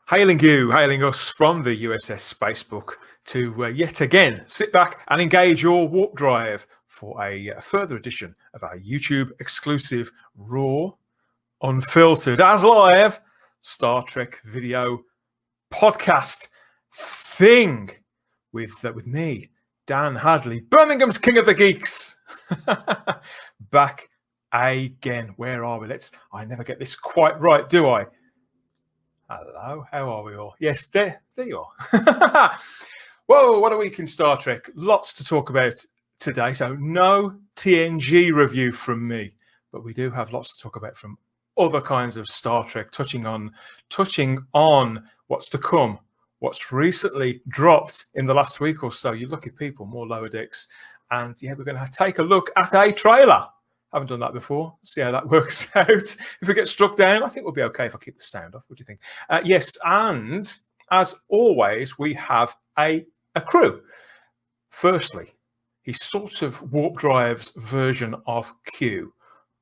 hailing us from the USS Spacebook to yet again sit back and engage your warp drive for a further edition of our YouTube exclusive, raw, unfiltered, as live Star Trek video podcast thing with me, Dan Hadley, Birmingham's King of the Geeks, back again. Where are we? I never get this quite right, do I? Hello, how are we all? Yes, there you are. Whoa, what a week in Star Trek. Lots to talk about today. So no TNG review from me, but we do have lots to talk about from other kinds of Star Trek, touching on what's to come, what's recently dropped in the last week or so. You lucky people, more Lower Decks. And yeah, we're going to take a look at a trailer. Haven't done that before. See how that works out. If we get struck down, I think we'll be okay if I keep the sound off. What do you think? Yes, and as always, we have a crew. Firstly, he's sort of Warp Drive's version of Q,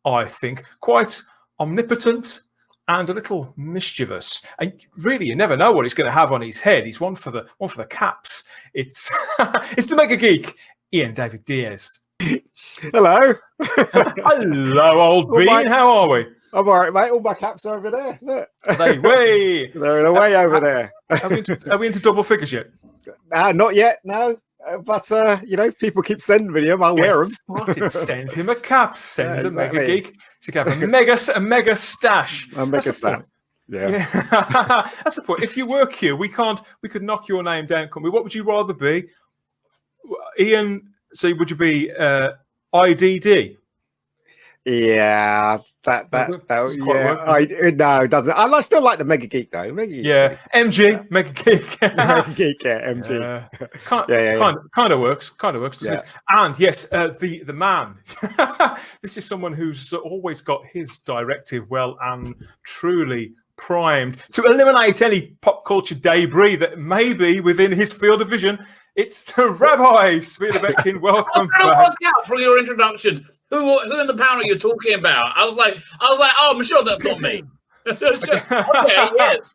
I think. Quite omnipotent and a little mischievous. And really, you never know what he's going to have on his head. He's one for the caps. It's it's the Mega Geek, Ian David Diaz. Hello. Hello, old bean. How are we? I'm all right, mate. All my caps are over there. Look. They're way over there. Are we into double figures yet? Not yet, no. But people keep sending me them. I'll wear them. Send him a cap. Send the Mega Geek. So you can have a mega stash. A mega stash. Yeah. That's the point. If you were Q, we could knock your name down, couldn't we? What would you rather be? Ian, so would you be IDD? Yeah, that no, it doesn't. I still like the Mega Geek though. Mega Geek's MG, Mega Geek. Mega Geek, MG. Kind of works. Yeah. And yes, the man. This is someone who's always got his directive well and truly primed to eliminate any pop culture debris that may be within his field of vision. It's the Rabbi Sviatobekin. Welcome back. I worked out from your introduction who in the panel you're talking about. I was like, oh, I'm sure that's not me. Okay, yes.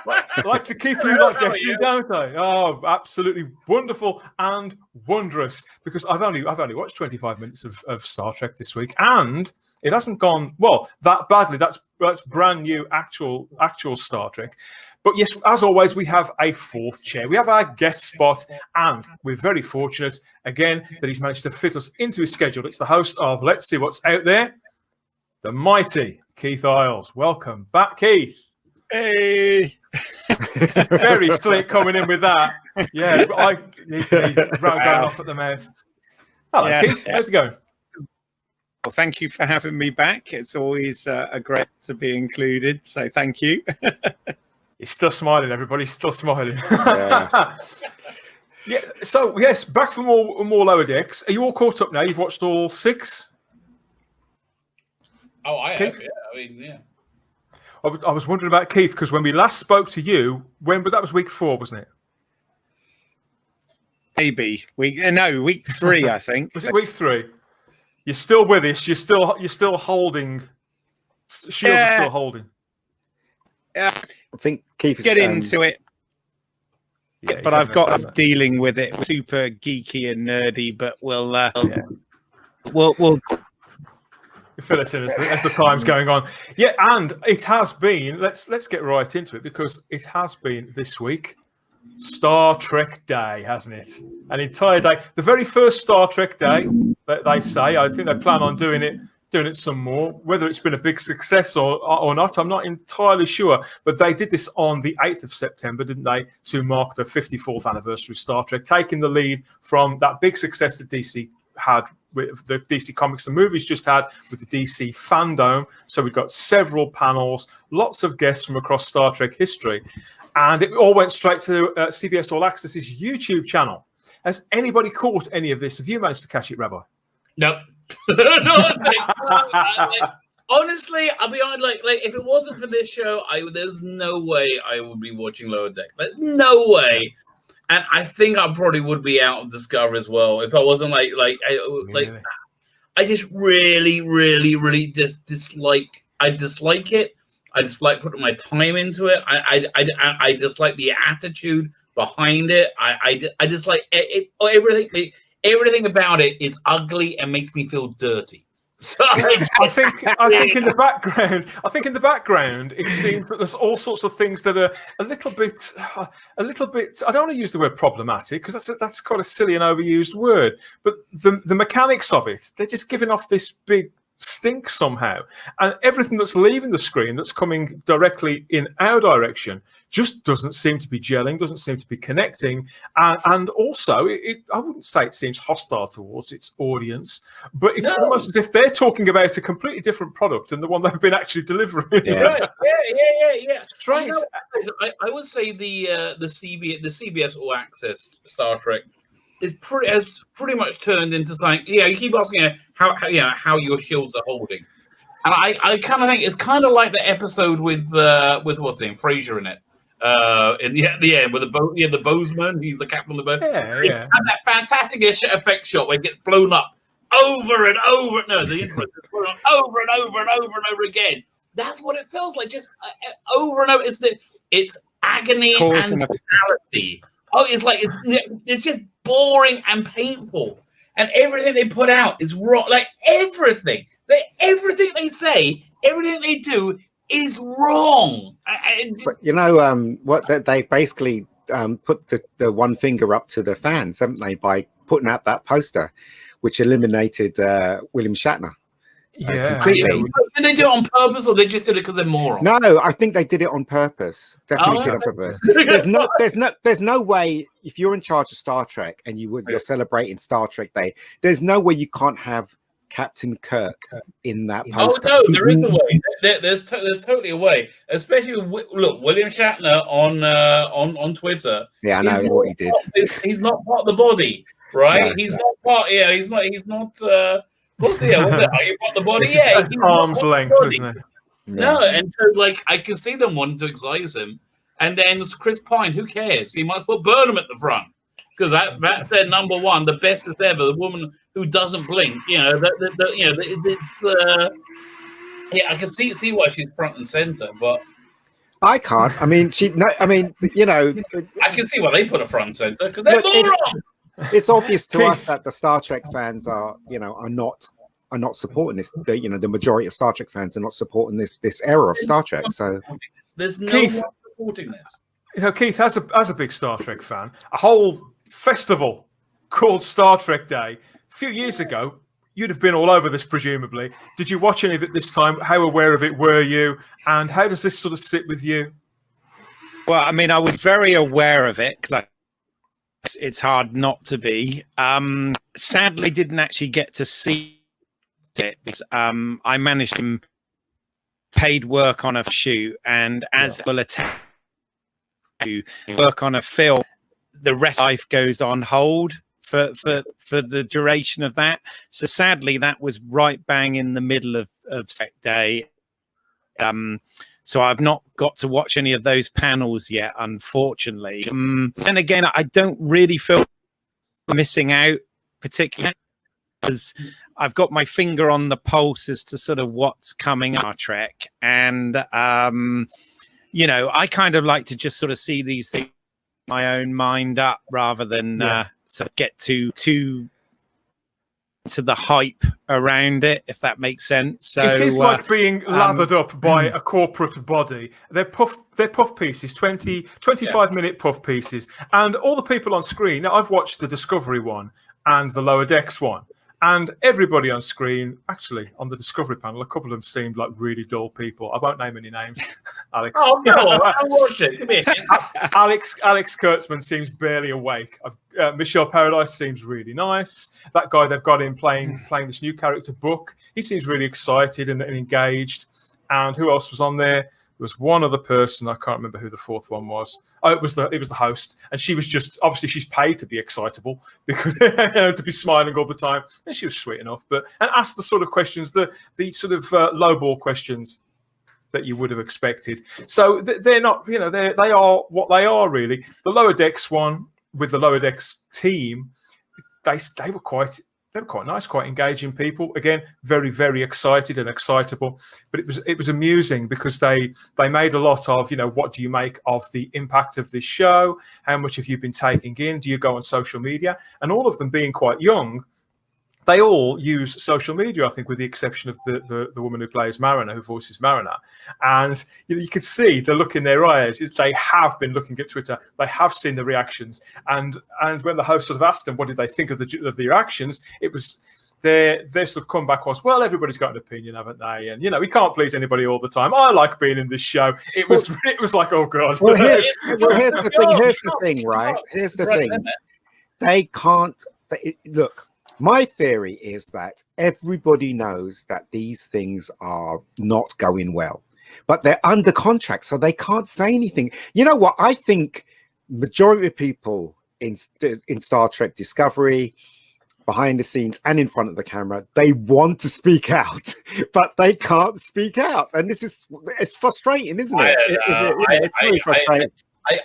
I like to keep you like guessing, don't I? Oh, absolutely wonderful and wondrous. Because I've only watched 25 minutes of Star Trek this week, and it hasn't gone that badly. That's brand new actual Star Trek. But yes, as always, we have a fourth chair. We have our guest spot, and we're very fortunate, again, that he's managed to fit us into his schedule. It's the host of Let's See What's Out There, the mighty Keith Isles. Welcome back, Keith. Hey! Very slick coming in with that. Yeah, he's going off at the mouth. Hello, Keith. How's it going? Well, thank you for having me back. It's always a great to be included, so thank you. He's still smiling, everybody. He's still smiling. Yeah. So, yes, back for more Lower Decks. Are you all caught up now? You've watched all 6? Oh, I have, yeah. I mean, yeah. I was wondering about Keith, because when we last spoke to you, that was week 4, wasn't it? Maybe. Week 3, I think. Was it week 3? You're still with us. You're still holding. Shields are still holding. Yeah, I think Keith is get into it. Yeah, but I've got dealing with it. Super geeky and nerdy, but we'll fill us in as the time's going on. Yeah, and it has been. Let's get right into it, because it has been this week Star Trek Day, hasn't it? An entire day. The very first Star Trek Day that they say. I think they plan on doing it some more. Whether it's been a big success or not, I'm not entirely sure. But they did this on the 8th of September, didn't they, to mark the 54th anniversary of Star Trek, taking the lead from that big success that DC had with the DC Comics and Movies just had with the DC Fandom. So we've got several panels, lots of guests from across Star Trek history. And it all went straight to CBS All Access's YouTube channel. Has anybody caught any of this? Have you managed to catch it, Rabbi? Nope. Honestly, I'll be honest. Like if it wasn't for this show, there's no way I would be watching Lower Decks. Like, no way. And I think I probably would be out of Discover as well if I wasn't I just really dislike. I dislike it. I just like putting my time into it. I just like the attitude behind it. I just like it, everything about it is ugly and makes me feel dirty. So I think in the background, it seems that there's all sorts of things that are a little bit. I don't want to use the word problematic because that's quite a silly and overused word. But the mechanics of it, they're just giving off this big stink somehow, and everything that's leaving the screen that's coming directly in our direction just doesn't seem to be gelling, doesn't seem to be connecting, and also I wouldn't say it seems hostile towards its audience, but it's almost as if they're talking about a completely different product than the one they've been actually delivering. Yeah. Strange. I would say the CBS All Access Star Trek has pretty much turned into something. Yeah, you keep asking how your shields are holding, and I kind of think it's kind of like the episode with what's his name, Frasier in it. In the end with the Bozeman, he's the captain of the boat. Yeah. And that fantastic effect shot where it gets blown up over and over. No, the influence is blown up over and over and over and over again. That's what it feels like, just over and over. It's agony and brutality. Oh, it's just boring and painful, and everything they put out is wrong. Like everything they say, everything they do is wrong. But you know what? They basically put the one finger up to the fans, haven't they, by putting out that poster, which eliminated William Shatner. Completely. Did they do it on purpose, or they just did it because they're morons? No, I think they did it on purpose. Definitely did it on purpose. There's no way, if you're in charge of Star Trek and you're celebrating Star Trek Day, there's no way you can't have Captain Kirk in that poster. Oh no, there is a way. There's totally a way. Especially look, William Shatner on Twitter. Yeah, I know what he did. He's not part of the body, right? No, he's not part. Yeah, he's not. What's the? Are you part of the body? Yeah, he's arm's length, isn't it? No, and so like I can see them wanting to excise him, and then Chris Pine. Who cares? He must put Burnham at the front because that's their number one, the bestest ever, the woman who doesn't blink. You know, I can see why she's front and center, but I can't. I mean, you know, I can see why they put her front and center because they're morons. It's obvious to us that the Star Trek fans are not supporting this. The majority of Star Trek fans are not supporting this era of Star Trek. So there's no Keith, one supporting this. You know, Keith, as a big Star Trek fan, a whole festival called Star Trek Day a few years ago. You'd have been all over this, presumably. Did you watch any of it this time? How aware of it were you? And how does this sort of sit with you? Well, I mean, I was very aware of it because it's hard not to be. Sadly, didn't actually get to see it. I managed to paid work on a shoot, and as will attempt to work on a film, the rest of life goes on hold for the duration of that. So sadly, that was right bang in the middle of Spec Day. So I've not got to watch any of those panels yet, unfortunately. Then again, I don't really feel missing out particularly because I've got my finger on the pulse as to sort of what's coming on Star Trek. And, you know, I kind of like to just sort of see these things in my own mind up rather than sort of get too to the hype around it, if that makes sense. So it is like being lathered up by a corporate body. They're puff pieces, 25-minute puff pieces, and all the people on screen. Now, I've watched the Discovery one and the Lower Decks one, and everybody on screen, actually on the Discovery panel, a couple of them seemed like really dull people. I won't name any names. Alex. Oh no, I watched it. Come here. Alex Kurtzman seems barely awake. Michelle Paradise seems really nice. That guy they've got in playing this new character, Book, he seems really excited and engaged. And who else was on there? There was one other person. I can't remember who the fourth one was. Oh, it was the host, and she was just obviously she's paid to be excitable because to be smiling all the time, and she was sweet enough. And asked the sort of questions, the sort of lowball questions that you would have expected. So they're not, they are what they are really. The Lower Decks one with the Lower Decks team, they were quite They were quite nice, quite engaging people. Again, very, very excited and excitable. But it was amusing because they made a lot of, what do you make of the impact of this show? How much have you been taking in? Do you go on social media? And all of them being quite young, they all use social media, I think, with the exception of the woman who plays Mariner, who voices Mariner. And you could see the look in their eyes. They have been looking at Twitter. They have seen the reactions. And when the host sort of asked them what did they think of the reactions, it was their sort of comeback was, well, everybody's got an opinion, haven't they? And we can't please anybody all the time. I like being in this show. It was like, oh god. Well, here's the thing. Here's the thing, right? Here's the thing. They can't. Look. My theory is that everybody knows that these things are not going well, but they're under contract, so they can't say anything. You know what? I think majority of people in Star Trek Discovery, behind the scenes and in front of the camera, they want to speak out, but they can't speak out. And it's frustrating, isn't it? It's really frustrating.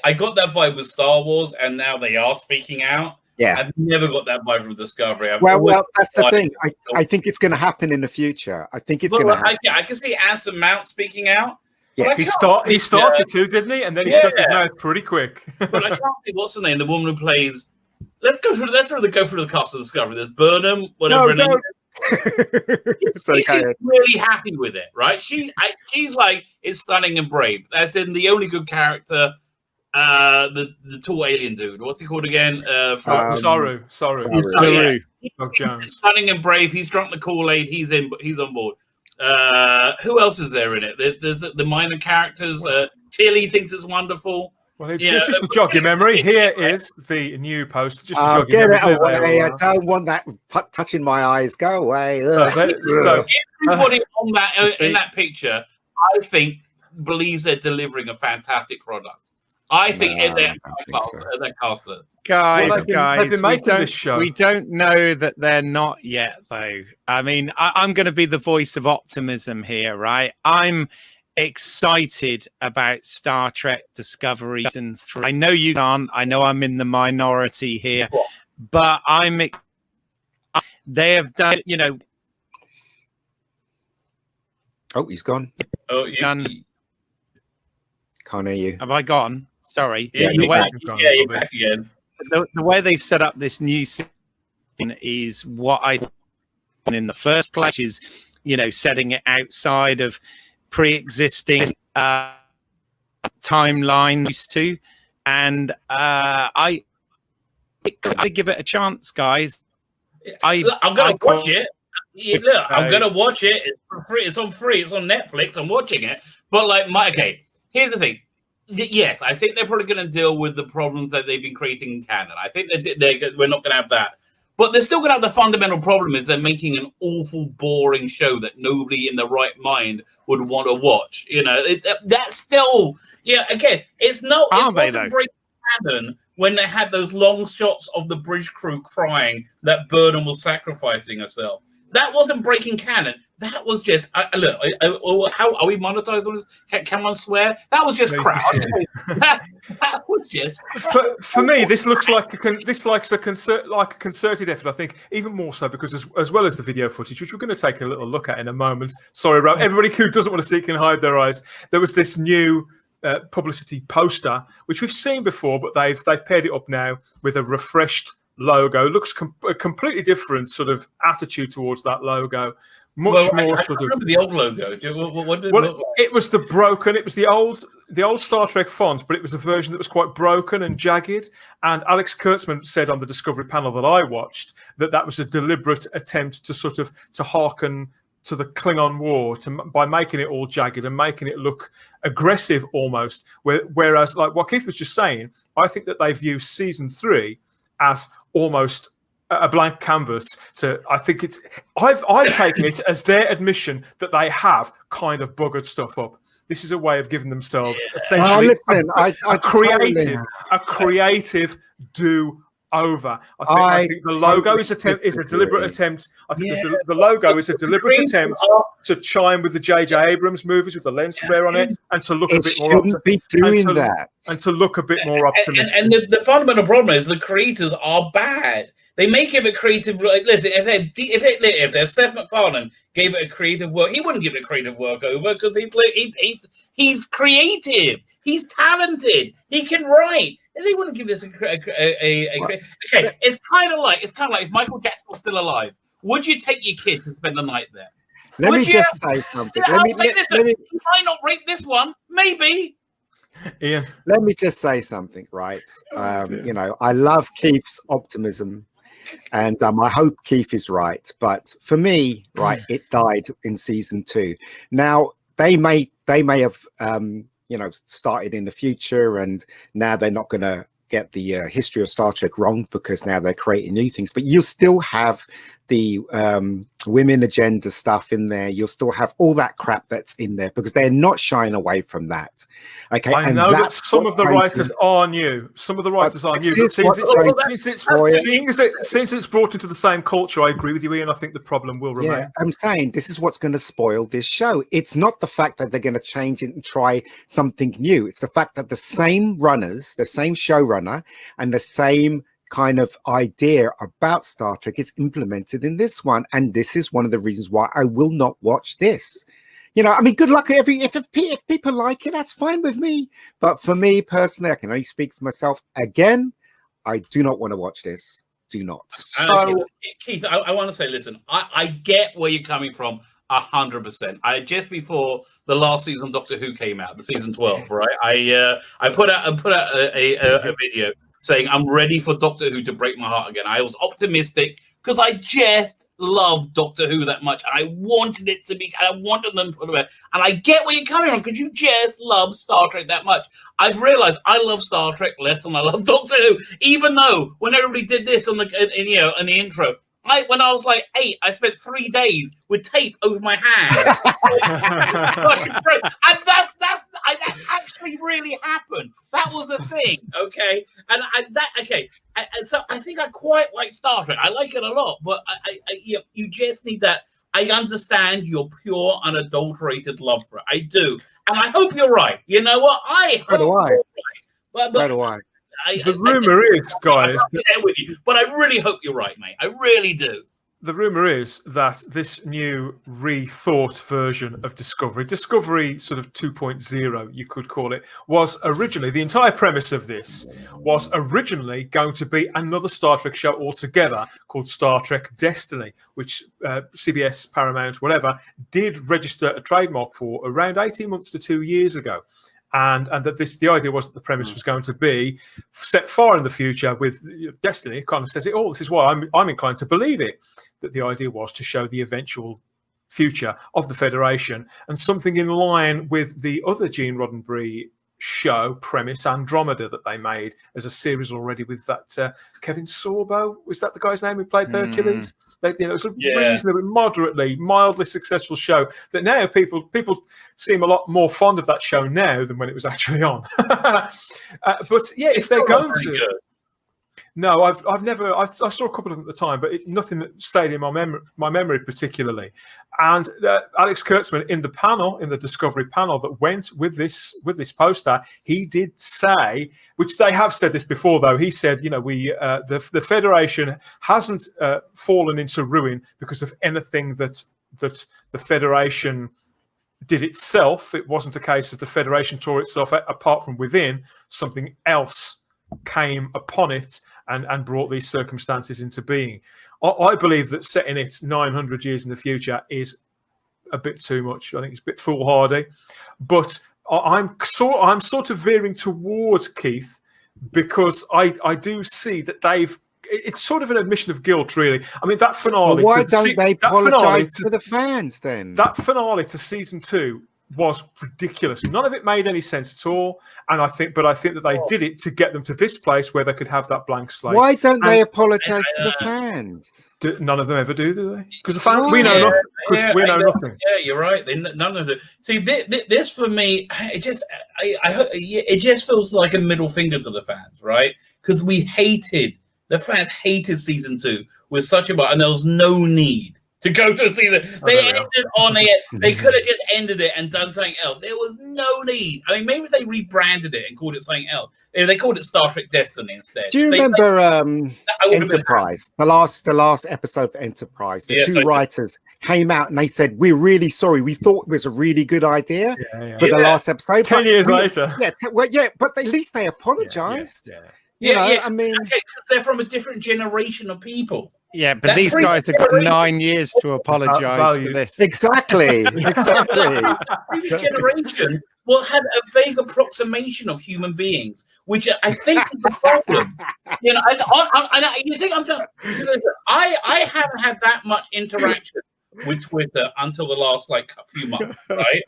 I got that vibe with Star Wars, and now they are speaking out. Yeah, I've never got that vibe from Discovery. Well, that's the thing. I think it's going to happen in the future. I think it's going to happen. I can see Anson Mount speaking out. Yes, he started to, didn't he? And then he shut his mouth pretty quick. But I can't see what's the name. The woman who plays. Let's go through the cast of Discovery. There's Burnham, whatever her name is. She's really happy with it, right? She's like, it's stunning and brave. That's in the only good character. The tall alien dude. What's he called again? Saru. Jones. Stunning and brave. He's drunk the Kool-Aid. He's on board. Who else is there in it? There's the minor characters. Tilly thinks it's wonderful. Well, just to jog your memory, here is the new post. Just to jog get your it memory. away. I don't want that touching my eyes. Go away. Everybody on that in that picture, I think, believes they're delivering a fantastic product. I think they're caster. Guys, we don't know that they're not yet, though. I mean, I'm going to be the voice of optimism here, right? I'm excited about Star Trek Discovery Season 3. I know you can't. I know I'm in the minority here, but they have done, Oh, he's gone. Oh, can't hear you. Have I gone? Sorry. You're back again. The way they've set up this new season is what I in the first place is, setting it outside of pre-existing timeline used to, and I give it a chance, guys. I'm gonna watch it. I'm gonna watch it. It's for free. It's on free. It's on Netflix. I'm watching it. But here's the thing. Yes, I think they're probably going to deal with the problems that they've been creating in canon. I think we're not going to have that. But they're still going to have the fundamental problem is they're making an awful, boring show that nobody in the right mind would want to watch. That's still, again, it wasn't breaking canon when they had those long shots of the bridge crew crying that Burnham was sacrificing herself. That wasn't breaking canon. That was just how are we monetized on this? Can one swear? That was just crap. that was just for me. This looks like a concerted effort. I think even more so because as well as the video footage, which we're going to take a little look at in a moment. Sorry, Rob. Everybody who doesn't want to see it can hide their eyes. There was this new publicity poster which we've seen before, but they've paired it up now with a refreshed logo. Looks a completely different sort of attitude towards that logo. Much more sort of. Remember the old logo? What did it look like? It was the old Star Trek font, but it was a version that was quite broken and jagged. And Alex Kurtzman said on the Discovery panel that I watched that was a deliberate attempt to hearken to the Klingon War by making it all jagged and making it look aggressive almost. Whereas, like what Keith was just saying, I think that they view season 3 as almost a blank canvas. So I think I've taken it as their admission that they have kind of buggered stuff up. This is a way of giving themselves essentially a creative do-over. I think the logo is a deliberate attempt. I think the logo is a deliberate attempt to chime with the J.J. Abrams movies with the lens flare on it and to look a bit more optimistic. And to look a bit more optimistic. And the fundamental problem is the creators are bad. They may give it creative. Like, listen, if Seth MacFarlane gave it a creative work, he wouldn't give it creative work over because he's creative. He's talented. He can write. And they wouldn't give this okay. It's kind of like if Michael Jackson was still alive. Would you take your kid to spend the night there? Let me just say something. Let me. You might not rate this one. Maybe. Ian. Let me just say something, right? I love Keith's optimism, and I hope Keith is right. But for me, right, it died in season 2. Now they may have started in the future, and now they're not going to get the history of Star Trek wrong because now they're creating new things. But you still have the women agenda stuff in there. You'll still have all that crap that's in there because they're not shying away from that. Okay, I know that some of the writers are new. Some of the writers are new. Since it's brought into the same culture, I agree with you, Ian. I think the problem will remain. Yeah, I'm saying this is what's going to spoil this show. It's not the fact that they're going to change it and try something new. It's the fact that the same runners, the same showrunner, and the same kind of idea about Star Trek is implemented in this one, and this is one of the reasons why I will not watch this. Good luck. If people like it, that's fine with me. But for me personally, I can only speak for myself. Again, I do not want to watch this. Do not. So, Keith, I want to say, listen, I get where you're coming from 100%. Just before the last season of Doctor Who came out, the season 12, right? I put out a video saying I'm ready for Doctor Who to break my heart again. I was optimistic because I just love Doctor Who that much. And I wanted it to be, I wanted them to put it. And I get where you're coming from because you just love Star Trek that much. I've realized I love Star Trek less than I love Doctor Who, even though when everybody did this in the intro, when I was like 8, I spent 3 days with tape over my hand. And that actually really happened. That was a thing, okay? So I think I quite like Star Trek. I like it a lot, but you just need that. I understand your pure, unadulterated love for it. I do, and I hope you're right. You know what? So do I. But so do I. The rumor is, guys, with you, but I really hope you're right, mate. I really do. The rumor is that this new rethought version of Discovery sort of 2.0, you could call it, was originally, the entire premise of this was originally going to be another Star Trek show altogether called Star Trek Destiny, which CBS, Paramount, whatever, did register a trademark for around 18 months to 2 years ago. And that the idea was that the premise was going to be set far in the future with Destiny. It kind of says it all. This is why I'm inclined to believe it, that the idea was to show the eventual future of the Federation and something in line with the other Gene Roddenberry show premise, Andromeda, that they made as a series already with that Kevin Sorbo. Was that the guy's name who played Hercules? It was a reasonably, mildly successful show that now people seem a lot more fond of that show now than when it was actually on. But yeah, if they're going to, good. No, I've never. I saw a couple of them at the time, but nothing that stayed in my memory particularly. And Alex Kurtzman in the Discovery panel that went with this poster, he did say, which they have said this before though. He said, the Federation hasn't fallen into ruin because of anything that the Federation did itself. It wasn't a case of the Federation tore itself apart from within. Something else came upon it and brought these circumstances into being. I believe that setting it 900 years in the future is a bit too much. I think it's a bit foolhardy. But I'm sort of veering towards Keith because I do see that it's sort of an admission of guilt, really. I mean, that finale. Well, why don't they apologise to the fans then? That finale to season 2 was ridiculous. None of it made any sense at all, and I think that they did it to get them to this place where they could have that blank slate. Why don't they apologise to the fans? None of them ever do they? Because the fans, we know nothing. Because we know nothing. Yeah, you're right. None of them. See, this for me, it just feels like a middle finger to the fans, right? Because the fans hated season 2 with such and there was no need to go to see the. They ended on it. They could have just ended it and done something else. There was no need. I mean, maybe if they rebranded it and called it something else. If they called it Star Trek Destiny instead. Do you remember Enterprise? The last episode of Enterprise. The two writers came out and they said, "We're really sorry. We thought it was a really good idea for the last episode." 10 years later. But at least they apologized. I mean, because they're from a different generation of people. Yeah, but these guys have got 9 years to apologise for this. Exactly. Previous generation had a vague approximation of human beings, which I think is the problem. You think I haven't had that much interaction with Twitter until the last few months, right?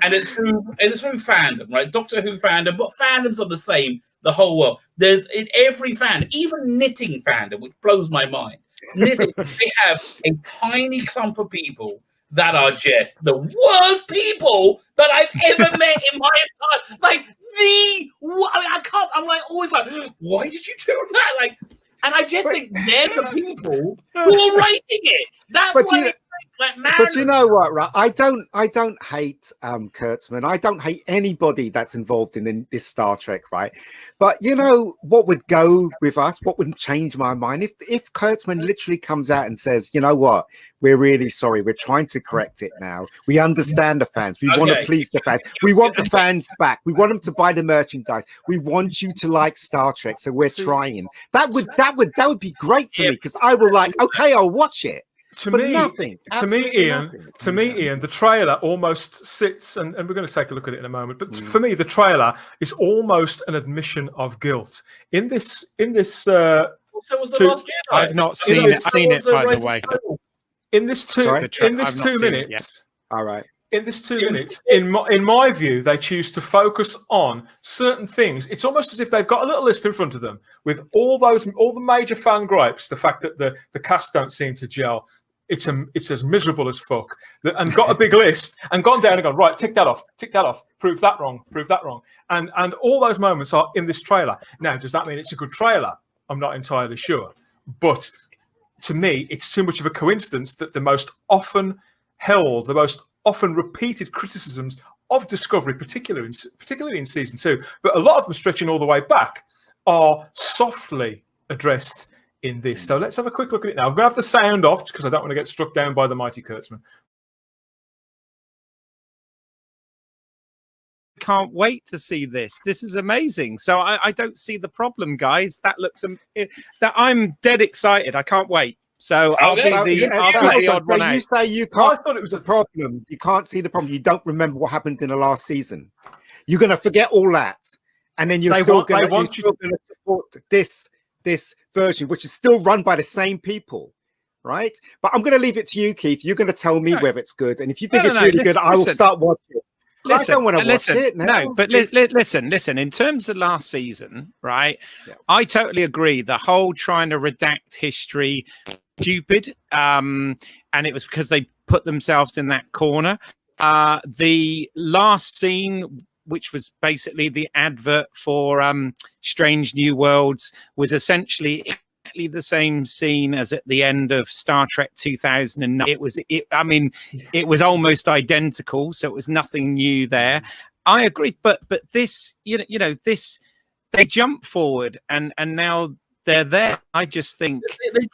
And it's through fandom, right? Doctor Who fandom, but fandoms are the same the whole world. There's in every fandom, even knitting fandom, which blows my mind. Knitting, they have a tiny clump of people that are just the worst people that I've ever met in my entire life. I can't. I'm always like, why did you do that? And I just think they're the people who are writing it. That's why. But you know what, right? I don't hate Kurtzman. I don't hate anybody that's involved in this Star Trek, right? But you know what would go with us? What would change my mind if Kurtzman literally comes out and says, "You know what? We're really sorry. We're trying to correct it now. We understand the fans. We want to please the fans. We want the fans back. We want them to buy the merchandise. We want you to like Star Trek. So we're trying." That would be great for me, because I will okay, I'll watch it. To me, Ian, the trailer almost sits, and we're going to take a look at it in a moment. But for me, the trailer is almost an admission of guilt. So was the Last Jedi. I've not seen it. Seen it, by the way. In this 2 minutes, all right. In this 2 minutes, in my view, they choose to focus on certain things. It's almost as if they've got a little list in front of them with all the major fan gripes. The fact that the cast don't seem to gel. It's as miserable as fuck, and got a big list and gone down and gone, right, tick that off, prove that wrong, and all those moments are in this trailer. Now, does that mean it's a good trailer? I'm not entirely sure, but to me, it's too much of a coincidence that the most often repeated criticisms of Discovery, particularly in season 2, but a lot of them stretching all the way back, are softly addressed in this. So let's have a quick look at it now. I'm going to have the sound off because I don't want to get struck down by the mighty Kurtzman. Can't wait to see this. This is amazing. So I don't see the problem, guys. That looks that I'm dead excited. I can't wait. So I'll be the odd one out. You say you can't. I thought it was a problem. You can't see the problem. You don't remember what happened in the last season. You're going to forget all that, and then you're still going to support this version, which is still run by the same people, right? But I'm going to leave it to you, Keith. You're going to tell me whether it's good, and if you think it's really good, I will start watching it. I don't want to watch it now. No, but listen. In terms of last season, right? Yeah. I totally agree. The whole trying to redact history, stupid, and it was because they put themselves in that corner. The last scene, which was basically the advert for Strange New Worlds, was essentially exactly the same scene as at the end of Star Trek 2009. It was almost identical, so it was nothing new there. I agree, but this, this, they jump forward and now they're there. I just think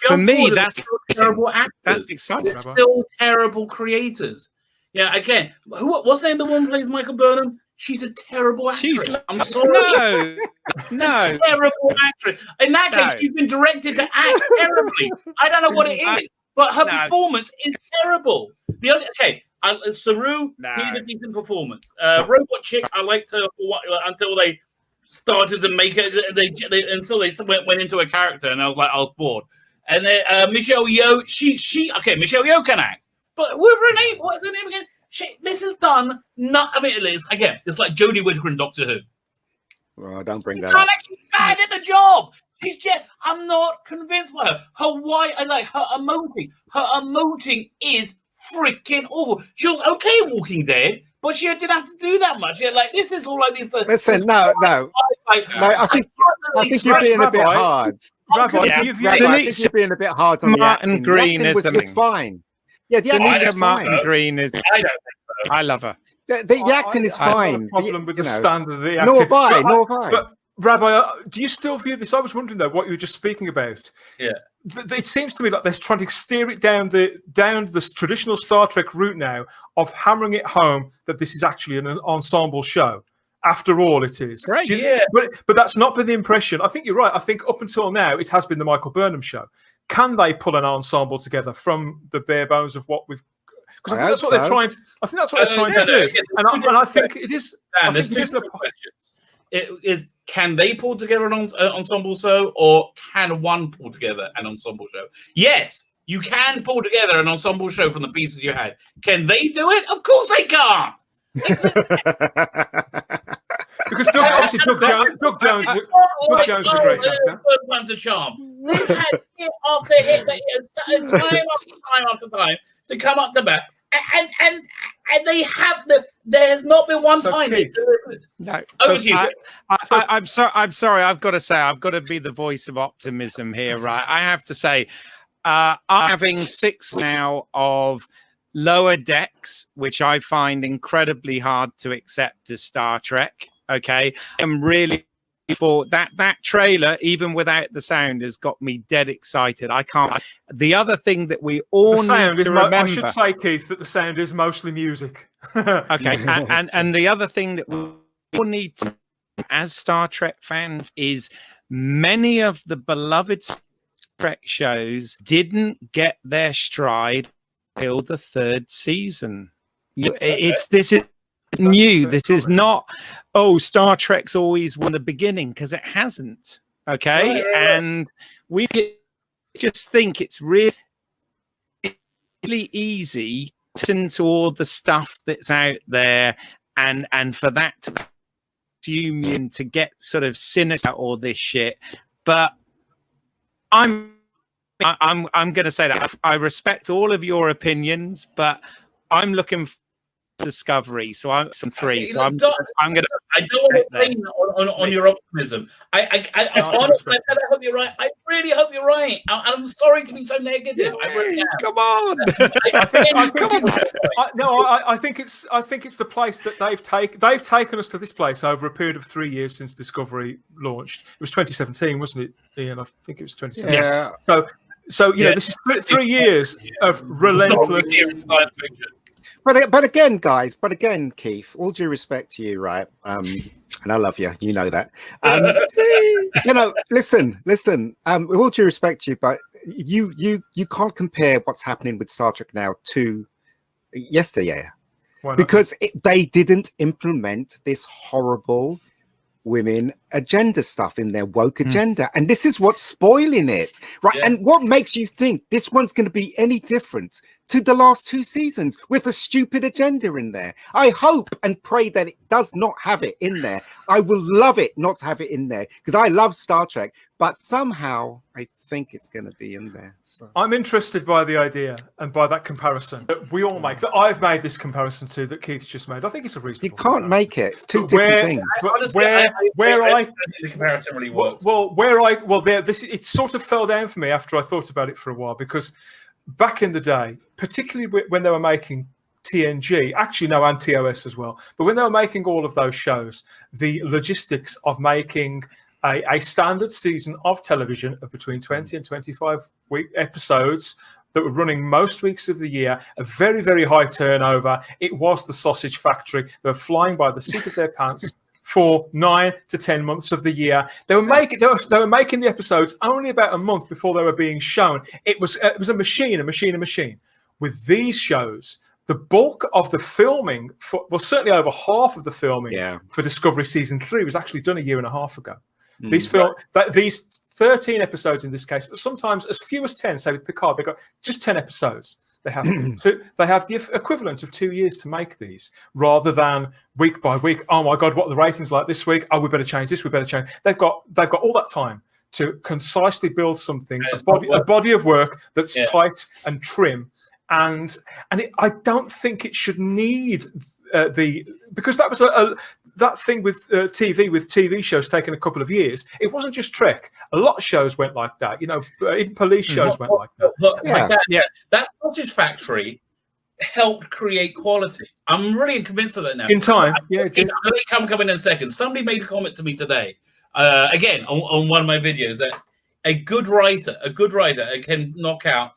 for me that's terrible actors. That's exciting. They're still terrible creators. Yeah, again, what's the name of the one who plays Michael Burnham? She's a terrible actress. I'm sorry. No. Terrible actress. In that case, she's been directed to act terribly. I don't know what it is, but her performance is terrible. Saru, he did a decent performance. Robot Chick, I liked her until they started to make it. Until they went into a character, and I was bored. And then Michelle Yeoh, Michelle Yeoh can act, but what's her name again? This is done. It's like Jodie Whittaker in Doctor Who. Well, don't bring that up. She's bad at the job. I'm not convinced by her. Her emoting is freaking awful. She was okay Walking Dead, but she didn't have to do that much. This is all like this. Listen, no. I think you're being a bit hard. Rabbi, I think you're being a bit hard on Martin the acting. Green the acting was fine. Yeah, the acting is Martin fine. Green is. I don't think so. I love her. The acting is I have fine. no problem with the you know, standard of the Nor acting. have I. Nor have I. But Rabbi, do you still view this? I was wondering though what you were just speaking about. Yeah. It seems to me like they're trying to steer it down the traditional Star Trek route now of hammering it home that this is actually an ensemble show. After all, it is. Great. Yeah. But that's not been the impression. I think you're right. I think up until now it has been the Michael Burnham show. Can they pull an ensemble together from the bare bones of what we've? Because I think that's what they're trying. I think that's what they're trying to do. And I think it is. Dan, there's two different questions. It is, can they pull together an ensemble show, or can one pull together an ensemble show? Yes, you can pull together an ensemble show from the pieces you had. Can they do it? Of course they can't. Because Doug Jones is a great actor. Third time's a charm. They've had hit after hit, time after time to come up to bat, and they have there has not been one time they delivered. No, Over to you. I'm sorry. I'm sorry. I've got to say, I've got to be the voice of optimism here, right? I have to say, I'm having 6 now of Lower Decks, which I find incredibly hard to accept as Star Trek. Okay, I'm really for that trailer, even without the sound, has got me dead excited. I can't. The other thing that we all need to remember, I should say, Keith, that the sound is mostly music. Okay, and the other thing that we all need to, as Star Trek fans, is many of the beloved Star Trek shows didn't get their stride until the 3rd season. This is new. This is not, Star Trek's always won the beginning, because it hasn't. Okay, and we just think it's really easy to listen to all the stuff that's out there, and for that to get sort of cynical about all this shit. But I'm going to say that I respect all of your opinions, but I'm looking for Discovery, so I'm some 3. So I'm going to. I don't want to blame on your optimism. I honestly, I hope you're right. I really hope you're right. I'm sorry to be so negative. I really am. Come on. I think it's the place that they've taken us to this place over a period of 3 years since Discovery launched. It was 2017, wasn't it, Ian? I think it was 2017. Yeah. So you know, this is 3 years of relentless. But again, Keith, all due respect to you, right? And I love you, you know that. You know, listen. With all due respect to you, but you can't compare what's happening with Star Trek now to yesteryear, because they didn't implement this horrible women agenda stuff in their woke agenda, and this is what's spoiling it, right? Yeah. And what makes you think this one's going to be any different to the last 2 seasons with a stupid agenda in there? I hope and pray that it does not have it in there. I will love it not to have it in there, because I love Star Trek, but somehow I think it's going to be in there. So. I'm interested by the idea and by that comparison that we all make, that I've made this comparison to, that Keith's just made. I think it's a reasonable. You can't make it. It's 2 different things. The comparison really works. It sort of fell down for me after I thought about it for a while, because back in the day, particularly when they were making TNG, actually no, and TOS as well, but when they were making all of those shows, the logistics of making a standard season of television of between 20 and 25 week episodes that were running most weeks of the year, a very, very high turnover. It was the sausage factory. They were flying by the seat of their pants for 9 to 10 months of the year. They were making the episodes only about a month before they were being shown. It was a machine. With these shows, the bulk of the filming, certainly over half of the filming for Discovery Season 3 was actually done a year and a half ago. These 13 episodes in this case, but sometimes as few as 10. Say with Picard, they got just 10 episodes. They have the equivalent of 2 years to make these, rather than week by week. Oh my God, what are the ratings like this week? Oh, we better change this. We better change. They've got all that time to concisely build something, a body of work that's tight and trim, and I don't think it should need because that was that thing with TV shows taking a couple of years. It wasn't just Trek. A lot of shows went like that. Even police shows went like that. But that Sausage Factory helped create quality. I'm really convinced of that now. In time, Let me come in a second. Somebody made a comment to me today, again on one of my videos, that a good writer can knock out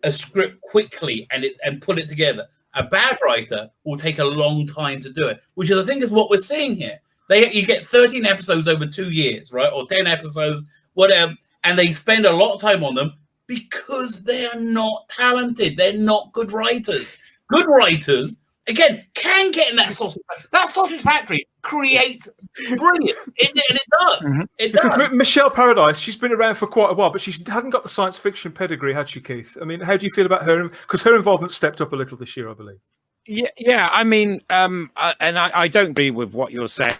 a script quickly and put it together. A bad writer will take a long time to do it, which I think is what we're seeing here. You get 13 episodes over 2 years, right, or 10 episodes, whatever, and they spend a lot of time on them. Because they're not talented. They're not good writers. Good writers, again, can get in that sausage factory. That Sausage Factory creates brilliance. And it does. Mm-hmm. It does. Michelle Paradise, she's been around for quite a while, but she hadn't got the science fiction pedigree, had she, Keith? I mean, how do you feel about her? Because her involvement stepped up a little this year, I believe. Yeah. I mean, I don't agree with what you're saying.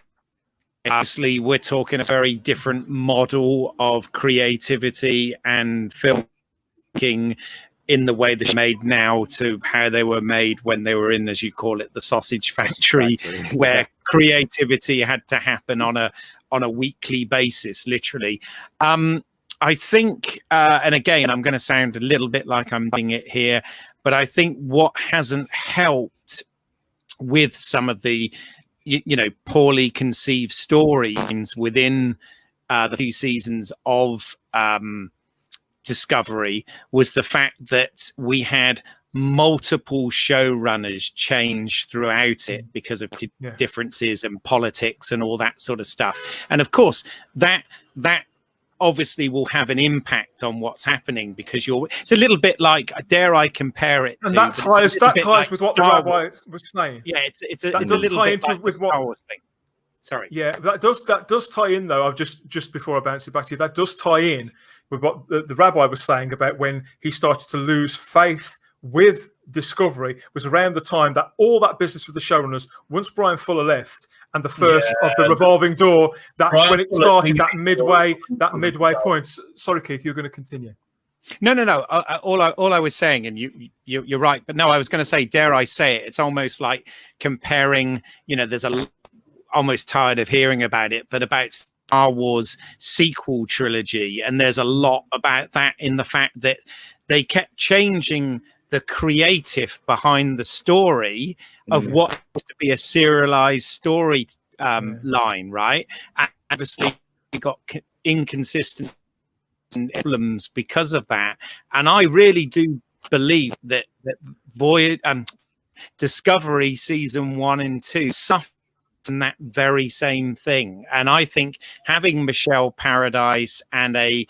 Obviously, we're talking a very different model of creativity and film in the way they're made now to how they were made when they were in, as you call it, the sausage factory, where creativity had to happen on a weekly basis, literally. I think, and again, I'm going to sound a little bit like I'm doing it here, but I think what hasn't helped with some of the poorly conceived storylines within the few seasons of Discovery was the fact that we had multiple showrunners change throughout it because of differences in politics and all that sort of stuff. And of course, that obviously will have an impact on what's happening, because it's a little bit like, dare I compare it to, and that ties like with what the rabbi was saying. Yeah, it's a little bit like with what Star Wars thing. Sorry. Yeah, that does tie in, though. I've just before I bounce it back to you, that does tie in with what the rabbi was saying about when he started to lose faith with Discovery. Was around the time that all that business with the showrunners, once Brian Fuller left and the first of the revolving door, that's Brian when it started, that midway point. Sorry, Keith, you're going to continue. No. All I was saying, and you're right, but no, I was going to say, dare I say it? It's almost like comparing. There's almost tired of hearing about it, but about Star Wars sequel trilogy, and there's a lot about that in the fact that they kept changing the creative behind the story of what was to be a serialized story line, right? And obviously, we got inconsistent problems because of that, and I really do believe that Discovery season 1 and 2 suffered from that very same thing. And I think having Michelle Paradise and a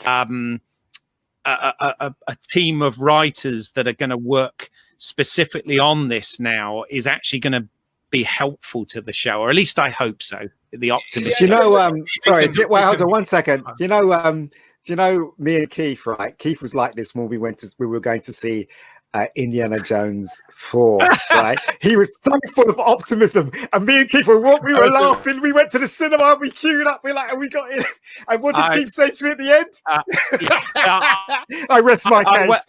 team of writers that are going to work specifically on this now is actually going to be helpful to the show, or at least I hope so. The optimist. Sorry, hold on 1 second. Me and Keith, right? Keith was like this when we were going to see Indiana Jones 4, right? He was so full of optimism, and me and Keith we were laughing. We went to the cinema, we queued up, and we got in. And what did Keith say to me at the end? I rest my case.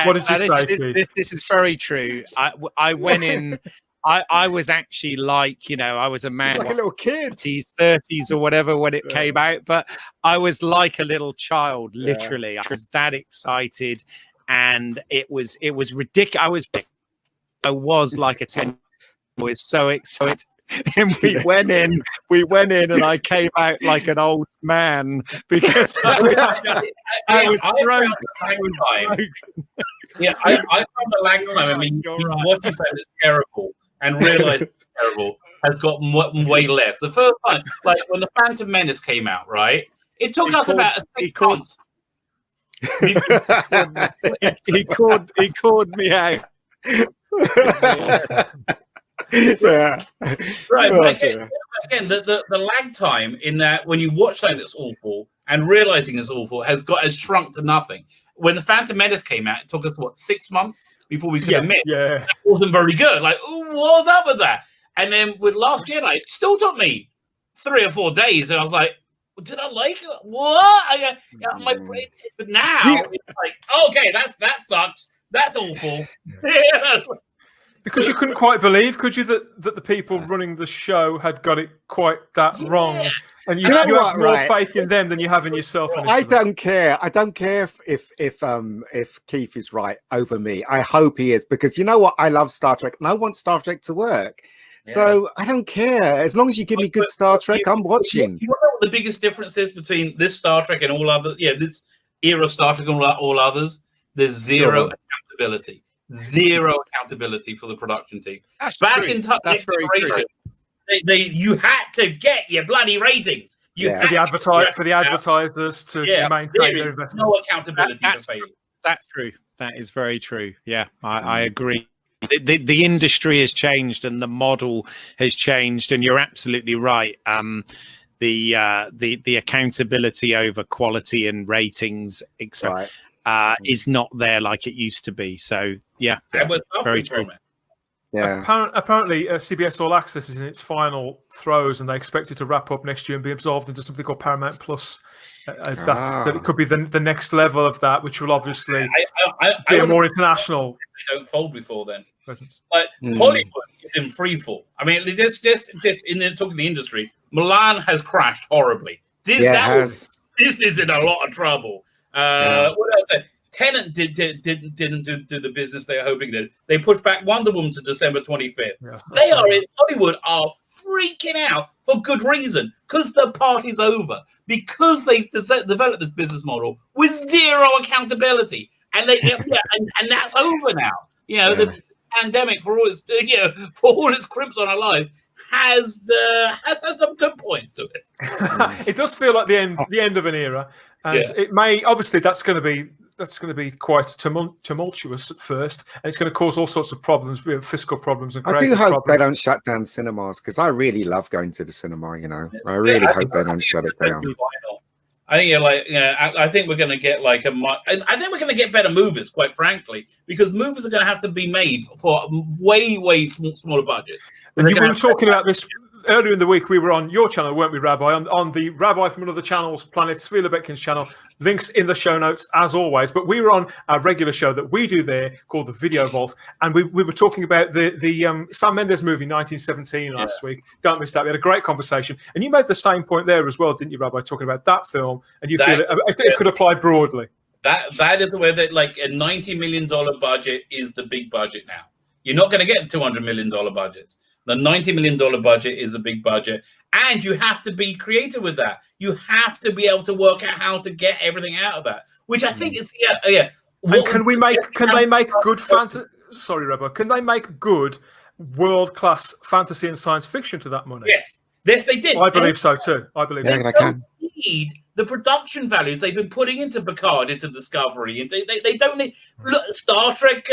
What did you say? This is very true. I went in. I was actually like, I was a man, like a little kid, 30s or whatever when it came out, but I was like a little child, literally. I was that excited. And it was ridiculous. I was like a 10. I was so excited. And we went in, and I came out like an old man because I was broken. I found the lag time. I mean, what you said is terrible, and realized it's terrible has got way less. The first time, like when the Phantom Menace came out, right? It took us about 6 months. He called me out. Right. Again, the lag time in that when you watch something that's awful and realizing it's awful has shrunk to nothing. When the Phantom Menace came out, it took us 6 months before we could admit it wasn't very good. Like, what was up with that? And then with Last Jedi, it still took me 3 or 4 days, and I was like, did I like it? What? My brain. But now it's like, okay, that sucks. That's awful. Because you couldn't quite believe, could you, that the people running the show had got it quite that wrong, and you have more faith in them than you have in yourself. I don't care. I don't care if Keith is right over me. I hope he is, because you know what? I love Star Trek, and I want Star Trek to work. Yeah. So I don't care. As long as you give me good Star Trek, I'm watching. You know what the biggest difference is between this Star Trek and all other? Yeah, this era of Star Trek and all others. There's zero accountability. Zero accountability for the production team. That's Back true. in touch, That's very true. You had to get your bloody ratings. For the advertisers to maintain their investment. No accountability for failure. That's true. That is very true. Yeah, I agree. The industry has changed and the model has changed, and you're absolutely right. The accountability over quality and ratings, etc. Is not there like it used to be. So yeah, very true. Yeah. Apparently, CBS All Access is in its final throes, and they expect it to wrap up next year and be absorbed into something called Paramount Plus. That it could be the next level of that, which will obviously be a more international. They don't fold before then. Presence. But Hollywood is in free fall. I mean, just in talking the industry, Milan has crashed horribly. This is in a lot of trouble. What else? Tenet didn't do the business they were hoping to. They pushed back Wonder Woman to December 25th. Yeah, Hollywood are freaking out for good reason, because the party's over, because they've developed this business model with zero accountability, and and that's over now. You know, the pandemic, for all its crimps on our lives, has some good points to it. It does feel like the end of an era, and it may obviously that's going to be quite tumultuous at first, and it's going to cause all sorts of problems, fiscal problems, and I do hope they don't shut down cinemas, because I really love going to the cinema. You know, I really hope they don't shut it down. I think I think we're going to get I think we're going to get better movies, quite frankly, because movies are going to have to be made for way smaller budgets. And we were talking about this earlier in the week. We were on your channel, weren't we, Rabbi? On the Rabbi from Another Channel's Planet, Svila Betkin's channel. Links in the show notes, as always. But we were on a regular show that we do there called The Video Vault. And we were talking about the Sam Mendes movie, 1917, last week. Don't miss that. We had a great conversation. And you made the same point there as well, didn't you, Rabbi, talking about that film? And you feel it could apply broadly. That is the way that, like, a $90 million budget is the big budget now. You're not going to get $200 million budgets. The $90 million budget is a big budget, and you have to be creative with that. You have to be able to work out how to get everything out of that, which I think is And can they make good fantasy? Sorry, Rebecca. Can they make good world-class fantasy and science fiction to that money? Yes, they did. I believe so too. I believe they can. Need the production values they've been putting into Picard, into Discovery, and they don't need Star Trek.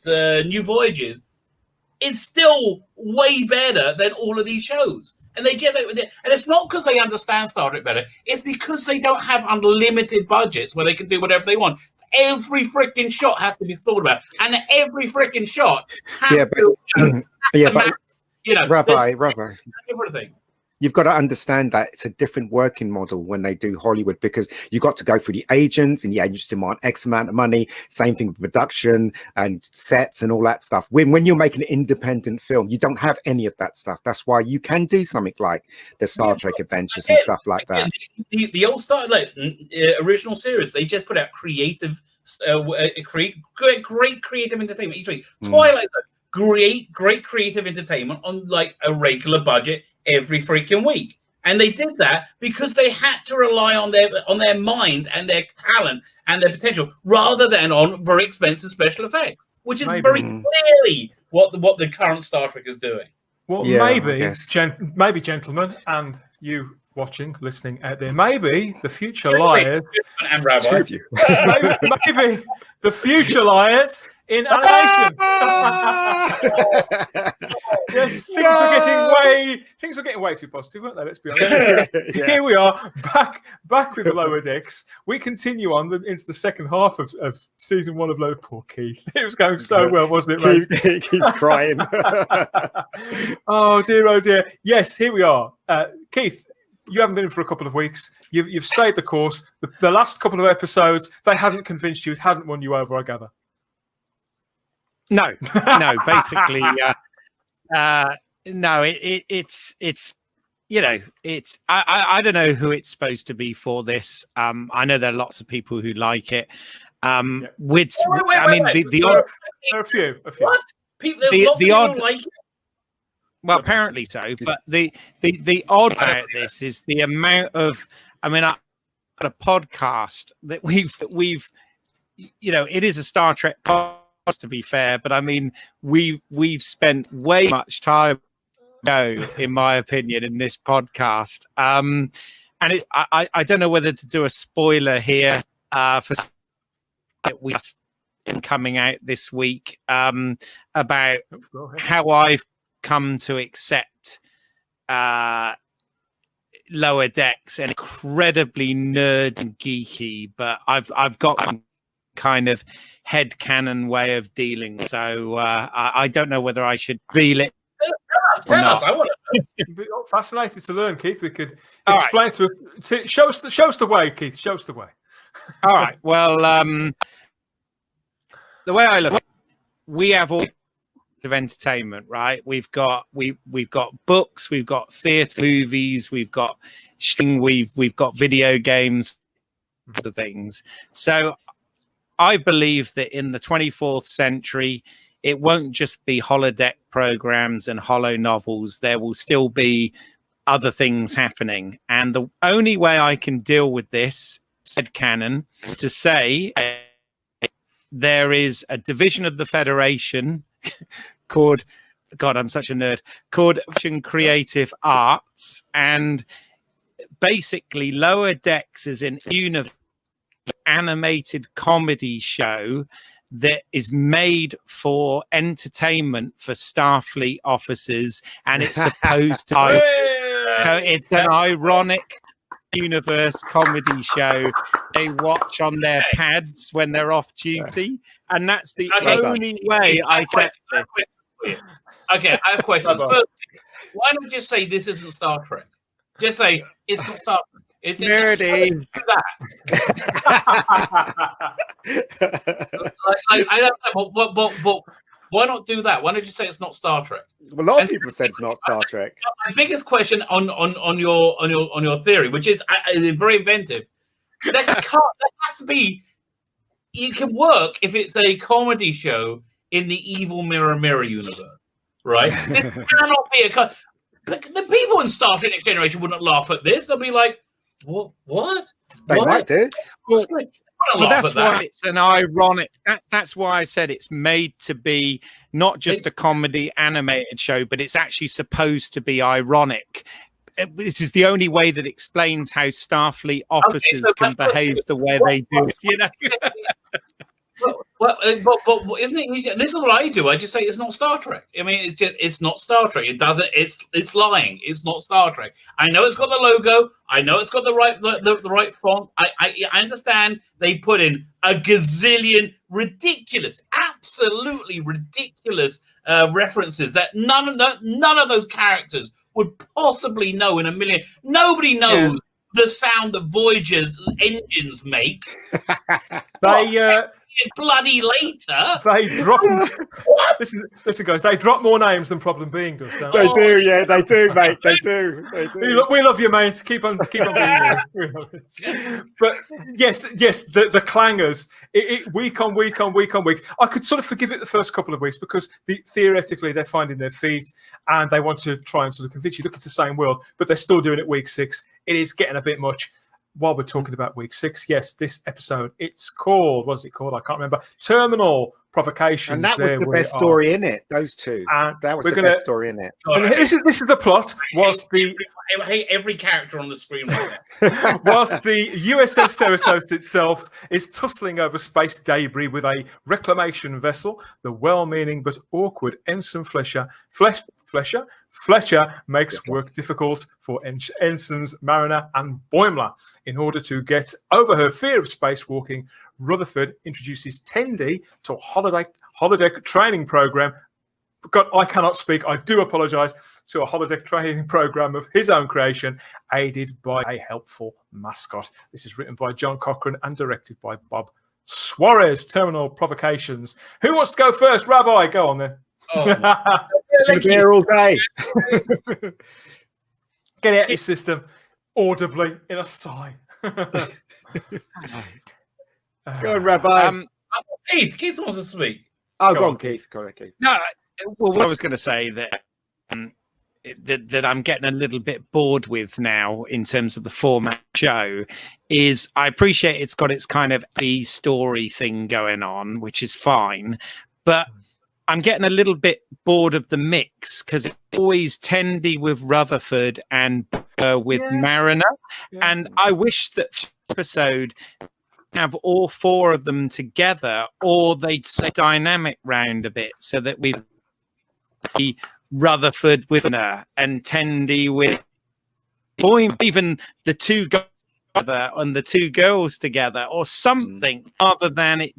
New Voyages? It's still way better than all of these shows. And it's not because they understand Star Trek better. It's because they don't have unlimited budgets where they can do whatever they want. Every freaking shot has to be thought about, and every freaking shot has Rabbi, everything. You've got to understand that it's a different working model when they do Hollywood, because you got to go through the agents, and the agents demand X amount of money. Same thing with production and sets and all that stuff. When you're making an independent film, you don't have any of that stuff. That's why you can do something like the Star Trek Adventures and stuff like that. The old Star original series, they just put out creative, great creative entertainment each week. Twilight, great creative entertainment on like a regular budget every freaking week, and they did that because they had to rely on their minds and their talent and their potential, rather than on very expensive special effects, which is very clearly what the current Star Trek is doing. Well, maybe, gentlemen, and you watching, listening out there, maybe the future lies. And Rabbi. maybe the future lies in animation. Yes, things were getting way too positive, weren't they? Let's be honest. Here we are, back with Lower Decks. We continue on into the second half of season 1 of Lower. Poor Keith. It was going so well, wasn't it, mate? He keeps crying. Oh dear. Yes, here we are. Keith, you haven't been in for a couple of weeks. You've stayed the course. The last couple of episodes, they hadn't convinced you. It hadn't won you over, I gather. No, basically, no. It's you know, it's I don't know who it's supposed to be for this. I know there are lots of people who like it. Which Wait, I mean, wait. the odd, There are a few. What? People, there's lots of people odd. who like it. Well, apparently so. But the odd about this is the amount of. I mean, a podcast that we've it is a Star Trek podcast, to be fair, but I mean we've spent way much time in my opinion in this podcast, and it's I don't know whether to do a spoiler here for that we coming out this week about how I've come to accept Lower Decks, and incredibly nerd and geeky, but I've got kind of headcanon way of dealing. So I don't know whether I should reveal it. Tell us. I want to. Fascinated to learn, Keith. We could All explain to us. Show us the way, Keith. Show us the way. All right. Well, the way I look at it, we have all of entertainment, right? We've got books, we've got theatre, movies, we've got we've got video games, of things. So I believe that in the 24th century, it won't just be holodeck programs and holo novels. There will still be other things happening. And the only way I can deal with this, said Canon, to say there is a division of the Federation called, God, I'm such a nerd, called Creative Arts. And basically Lower Decks is an animated comedy show that is made for entertainment for Starfleet officers, and it's supposed to it's an ironic universe comedy show they watch on their pads when they're off duty, and that's the only way I get this. Okay, I have questions. First, why don't we just say this isn't Star Trek? Just say it's not Star Trek. It's nerdy. I don't know, but why not do that? Why don't you say it's not Star Trek? A lot of people said it's not Star Trek. My biggest question on your theory, which is very inventive, that has to be. It can work if it's a comedy show in the evil Mirror universe, right? This cannot be the people in Star Trek Next Generation wouldn't laugh at this. They'll be like, What? They might do. Well, that's why it's an ironic. That's why I said it's made to be not just a comedy animated show, but it's actually supposed to be ironic. This is the only way that explains how Starfleet officers can behave the way they do. You know. But isn't it easy? This is what I do. I just say it's not Star Trek. I mean, it's not Star Trek. It doesn't. It's lying. It's not Star Trek. I know it's got the logo. I know it's got the right font. I understand they put in a gazillion ridiculous, absolutely ridiculous references that none of those characters would possibly know in a million. Nobody knows the sound that Voyager's engines make. Bloody later. They drop. Listen, guys. They drop more names than Problem Being does. Don't They do, yeah, they do, mate. They do. We love you, mate. Keep on being here. But yes, the clangers. Week on week. I could sort of forgive it the first couple of weeks because theoretically they're finding their feet and they want to try and sort of convince you. Look, it's the same world, but they're still doing it week 6. It is getting a bit much. While we're talking about week 6, yes, this episode, it's called, what is it called? I can't remember. Terminal Provocations. And that was the best story in it, those two. That was the best story in it. This is the plot. I hate every character on the screen right now. Whilst the USS Cerritos itself is tussling over space debris with a reclamation vessel, the well-meaning but awkward Ensign Fletcher makes work difficult for Ensigns Mariner and Boimler. In order to get over her fear of spacewalking, Rutherford introduces Tendi to a holodeck training program. God, I cannot speak. I do apologize. To a holodeck training program of his own creation, aided by a helpful mascot. This is written by John Cochran and directed by Bob Suarez Terminal Provocations. Who wants to go first? Rabbi, go on then. Oh, Been here all day. Get out of your system audibly in a sigh. Go on, Rabbi. Keith wants to speak. Go go on, on. Keith. Go on, Keith. No, well, what I was going to say that that I'm getting a little bit bored with now in terms of the format show is I appreciate it's got its kind of the story thing going on, which is fine, but I'm getting a little bit bored of the mix because it's always Tendi with Rutherford and with Mariner, and I wish that episode have all four of them together, or they'd say dynamic round a bit so that we've Rutherford with her and Tendi with even the two guys together and the two girls together, or something other than it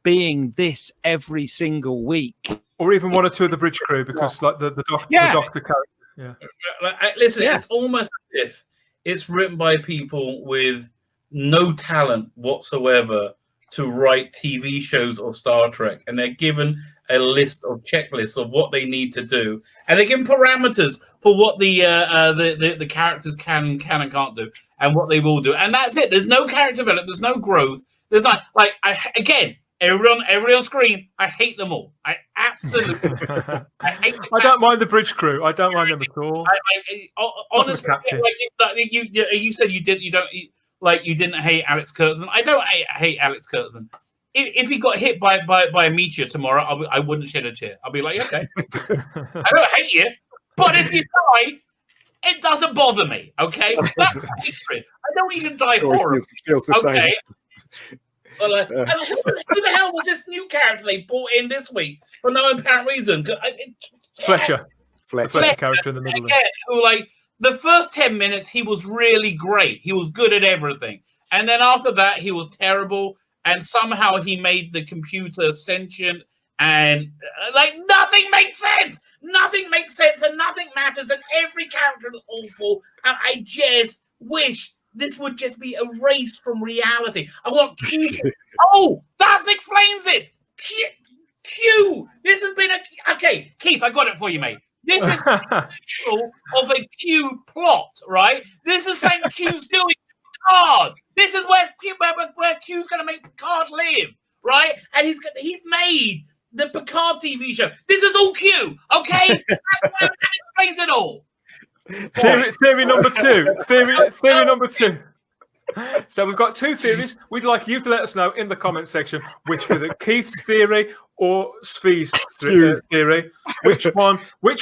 being this every single week, or even one or two of the bridge crew, because like the doctor character. Listen, it's almost as if it's written by people with no talent whatsoever to write TV shows or Star Trek, and they're given a list of checklists of what they need to do, and they're given parameters for what the characters can and can't do, and what they will do, and that's it. There's no character development. There's no growth. There's not everyone on screen. I hate them all. I absolutely. I hate them. I don't mind the bridge crew. I don't mind them at all. Honestly, you said you didn't hate Alex Kurtzman. I don't hate Alex Kurtzman. If he got hit by a meteor tomorrow, I wouldn't shed a tear. I'll be like, okay, I don't hate you, but if you die, it doesn't bother me. Okay, that's hatred. I don't even die horribly. Feels the same. Okay. Well, and who the hell was this new character they brought in this week for no apparent reason? Fletcher character in the middle. Again, who the first 10 minutes he was really great. He was good at everything, and then after that he was terrible. And somehow he made the computer sentient, and nothing makes sense. Nothing makes sense, and nothing matters, and every character is awful. And I just wish this would just be erased from reality. I want people. Oh, that explains it. Q. This has been okay, Keith. I got it for you, mate. This is of a Q plot, right? This is saying Q's doing Picard. This is where Q's going to make Picard live, right? And he's made the Picard TV show. This is all Q, okay? That explains it all. Theory number two. Theory number two. So we've got two theories. We'd like you to let us know in the comment section which was it, Keith's theory or Svi's theory. Which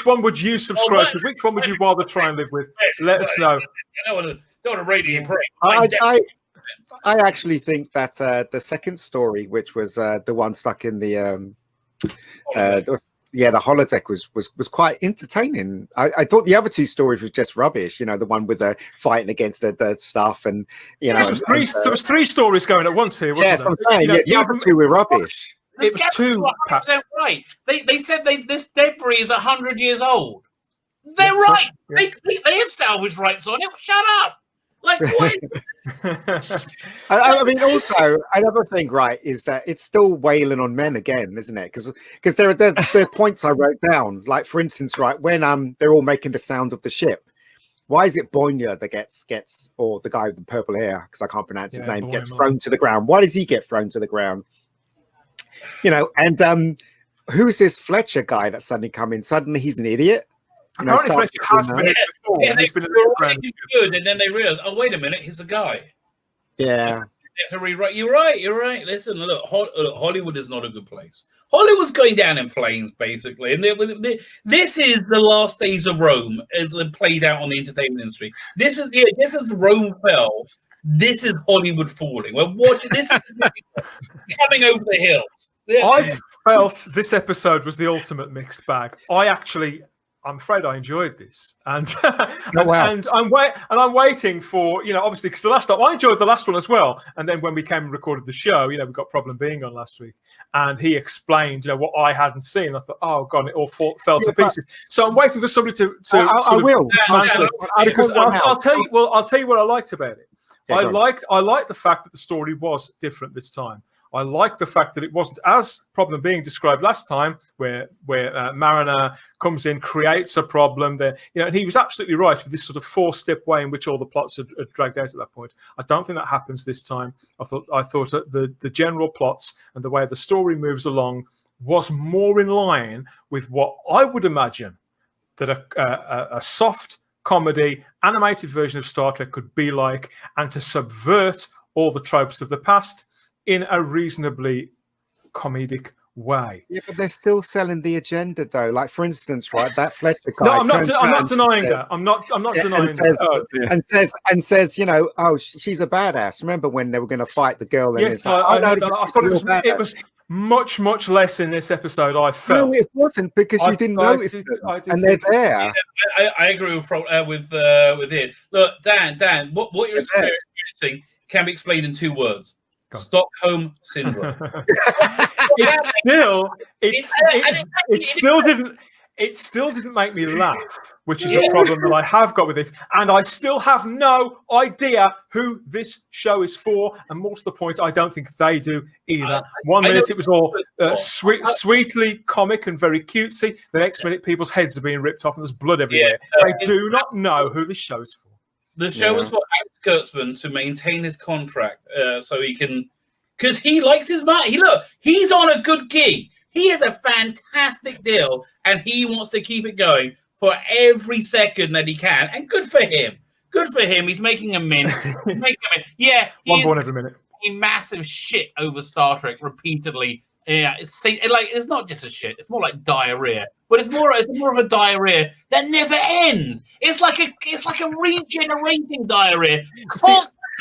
one would you subscribe to? Which one would you rather try and live with? Let us know. Don't want to radiate praise. I actually think that the second story, which was the one stuck in the the holodeck was quite entertaining. I thought the other two stories was just rubbish. You know, the one with the fighting against the stuff, and there was three stories going at once here. Yes, I'm saying the other two were rubbish. It was two. Right. They said this debris is 100 years old. They're right. They have salvage rights on it. Shut up. Like what? I mean, also another thing, right, is that it's still wailing on men again, isn't it? Because there are points I wrote down, like for instance, right, when they're all making the sound of the ship. Why is it Bonya that gets or the guy with the purple hair, because I can't pronounce his name, gets thrown to the ground? Why does he get thrown to the ground? You know, and who's this Fletcher guy that's suddenly come in? Suddenly he's an idiot. Apparently Fletcher has been in before. Yeah, He's been good, and then they realize, oh wait a minute, he's a guy. Yeah. To rewrite. You're right. Listen, look, Hollywood is not a good place. Hollywood's going down in flames, basically, and this is the last days of Rome as played out on the entertainment industry. This is Rome fell. This is Hollywood falling. We're watching. This is coming over the hills. I felt this episode was the ultimate mixed bag. I'm afraid I enjoyed this, and and I'm waiting for, obviously, because the last time I enjoyed the last one as well, and then when we came and recorded the show, we got Problem being on last week, and he explained what I hadn't seen. I thought, oh god, it all fell to pieces. So I'm waiting for somebody to because I'll tell you what I liked about it. I liked the fact that the story was different this time. I like the fact that it wasn't as problem being described last time, where Mariner comes in, creates a problem there. And he was absolutely right with this sort of 4-step way in which all the plots are dragged out at that point. I don't think that happens this time. I thought that the general plots and the way the story moves along was more in line with what I would imagine that a soft comedy animated version of Star Trek could be like, and to subvert all the tropes of the past in a reasonably comedic way. Yeah, but they're still selling the agenda, though. Like, for instance, right, that Fletcher guy. No, I'm not denying that. I'm not denying that. And says, she's a badass. Remember when they were going to fight the girl? And yes, I thought it was much less in this episode. I felt no, it wasn't, because you didn't notice them, and they're there. Yeah, I agree with it. Look, Dan, what you're experiencing can be explained in 2 words: Stockholm syndrome. It still didn't make me laugh, which is a problem that I have got with it. And I still have no idea who this show is for. And more to the point, I don't think they do either. One minute it was all sweetly comic and very cutesy. The next minute people's heads are being ripped off and there's blood everywhere. They do not know who this show is for. The show was for Alex Kurtzman to maintain his contract so he can... Because he likes his money. He's on a good gig. He has a fantastic deal, and he wants to keep it going for every second that he can. And good for him. Good for him. He's making a mint. Yeah, one born every minute. Massive shit over Star Trek repeatedly. Yeah, it's not just a shit. It's more like diarrhea. But it's more of a diarrhea that never ends. It's like a regenerating diarrhea.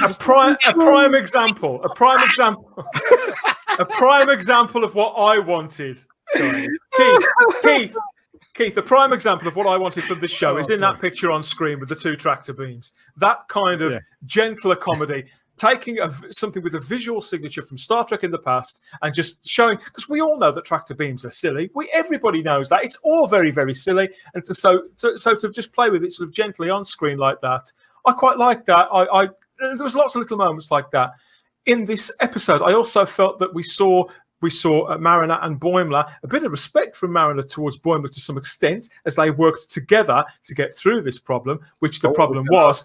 A prime example of what I wanted. Keith, a prime example of what I wanted from this show is in that picture on screen with the 2 tractor beams. That kind of gentler comedy, taking something with a visual signature from Star Trek in the past and just showing, because we all know that tractor beams are silly. Everybody knows that. It's all very, very silly. And so to just play with it sort of gently on screen like that, I quite like that. There was lots of little moments like that in this episode. I also felt that we saw Mariner and Boimler, a bit of respect from Mariner towards Boimler to some extent, as they worked together to get through this problem. Which the problem was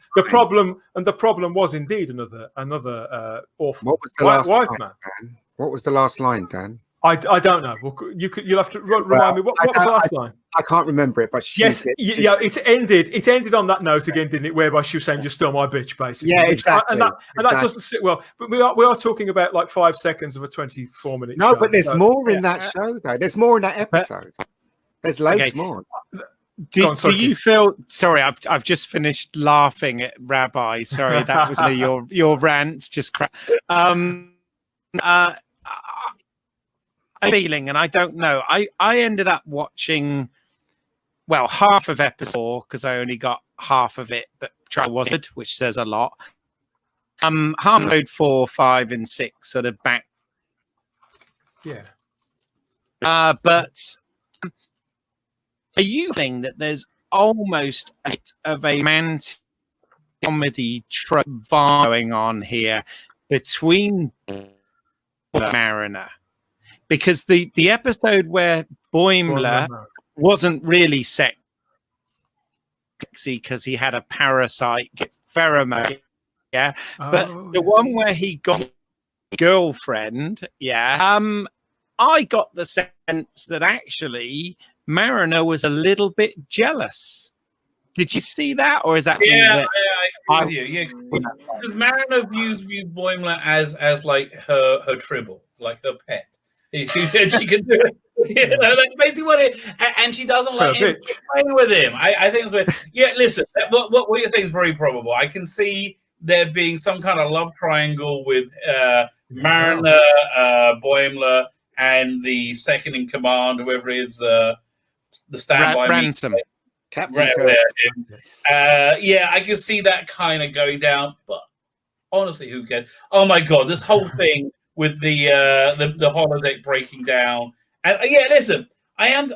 indeed another awful. What was the last line, Dan? What was the last line, Dan? I don't know. You'll have to remind me. What was the last line? I can't remember it, but it ended on that note again, didn't it? Whereby she was saying, "You're still my bitch," basically. Yeah, exactly. And that doesn't sit well. But we are talking about like 5 seconds of a 24-minute. No, show, but there's more in that show, though. There's more in that episode. There's loads more. Do you feel? Sorry, I've just finished laughing at Rabbi. Sorry, that was your rant. Just crap. Feeling, and I don't know. I ended up watching half of episode 4 because I only got half of it, but was it, which says a lot. Half episode 4, 5, and 6 sort of back. Yeah. But are you think that there's almost a bit of a romantic comedy trope going on here between Mariner? Because the episode where Boimler wasn't really sexy because he had a parasite pheromone, but the one where he got a girlfriend, I got the sense that actually Mariner was a little bit jealous. Did you see that, or is that? I agree with you. Yeah, because Mariner views Boimler as like her tribble, like her pet. She can do it. That's basically what it. And she doesn't like him playing with him. I think that's what. Yeah, listen. What you're saying is very probable. I can see there being some kind of love triangle with Mariner, Boimler, and the second in command, whoever it is, the standby Ransom. Captain I can see that kind of going down. But honestly, who cares? Oh my god, this whole thing with the holodeck breaking down, and listen, I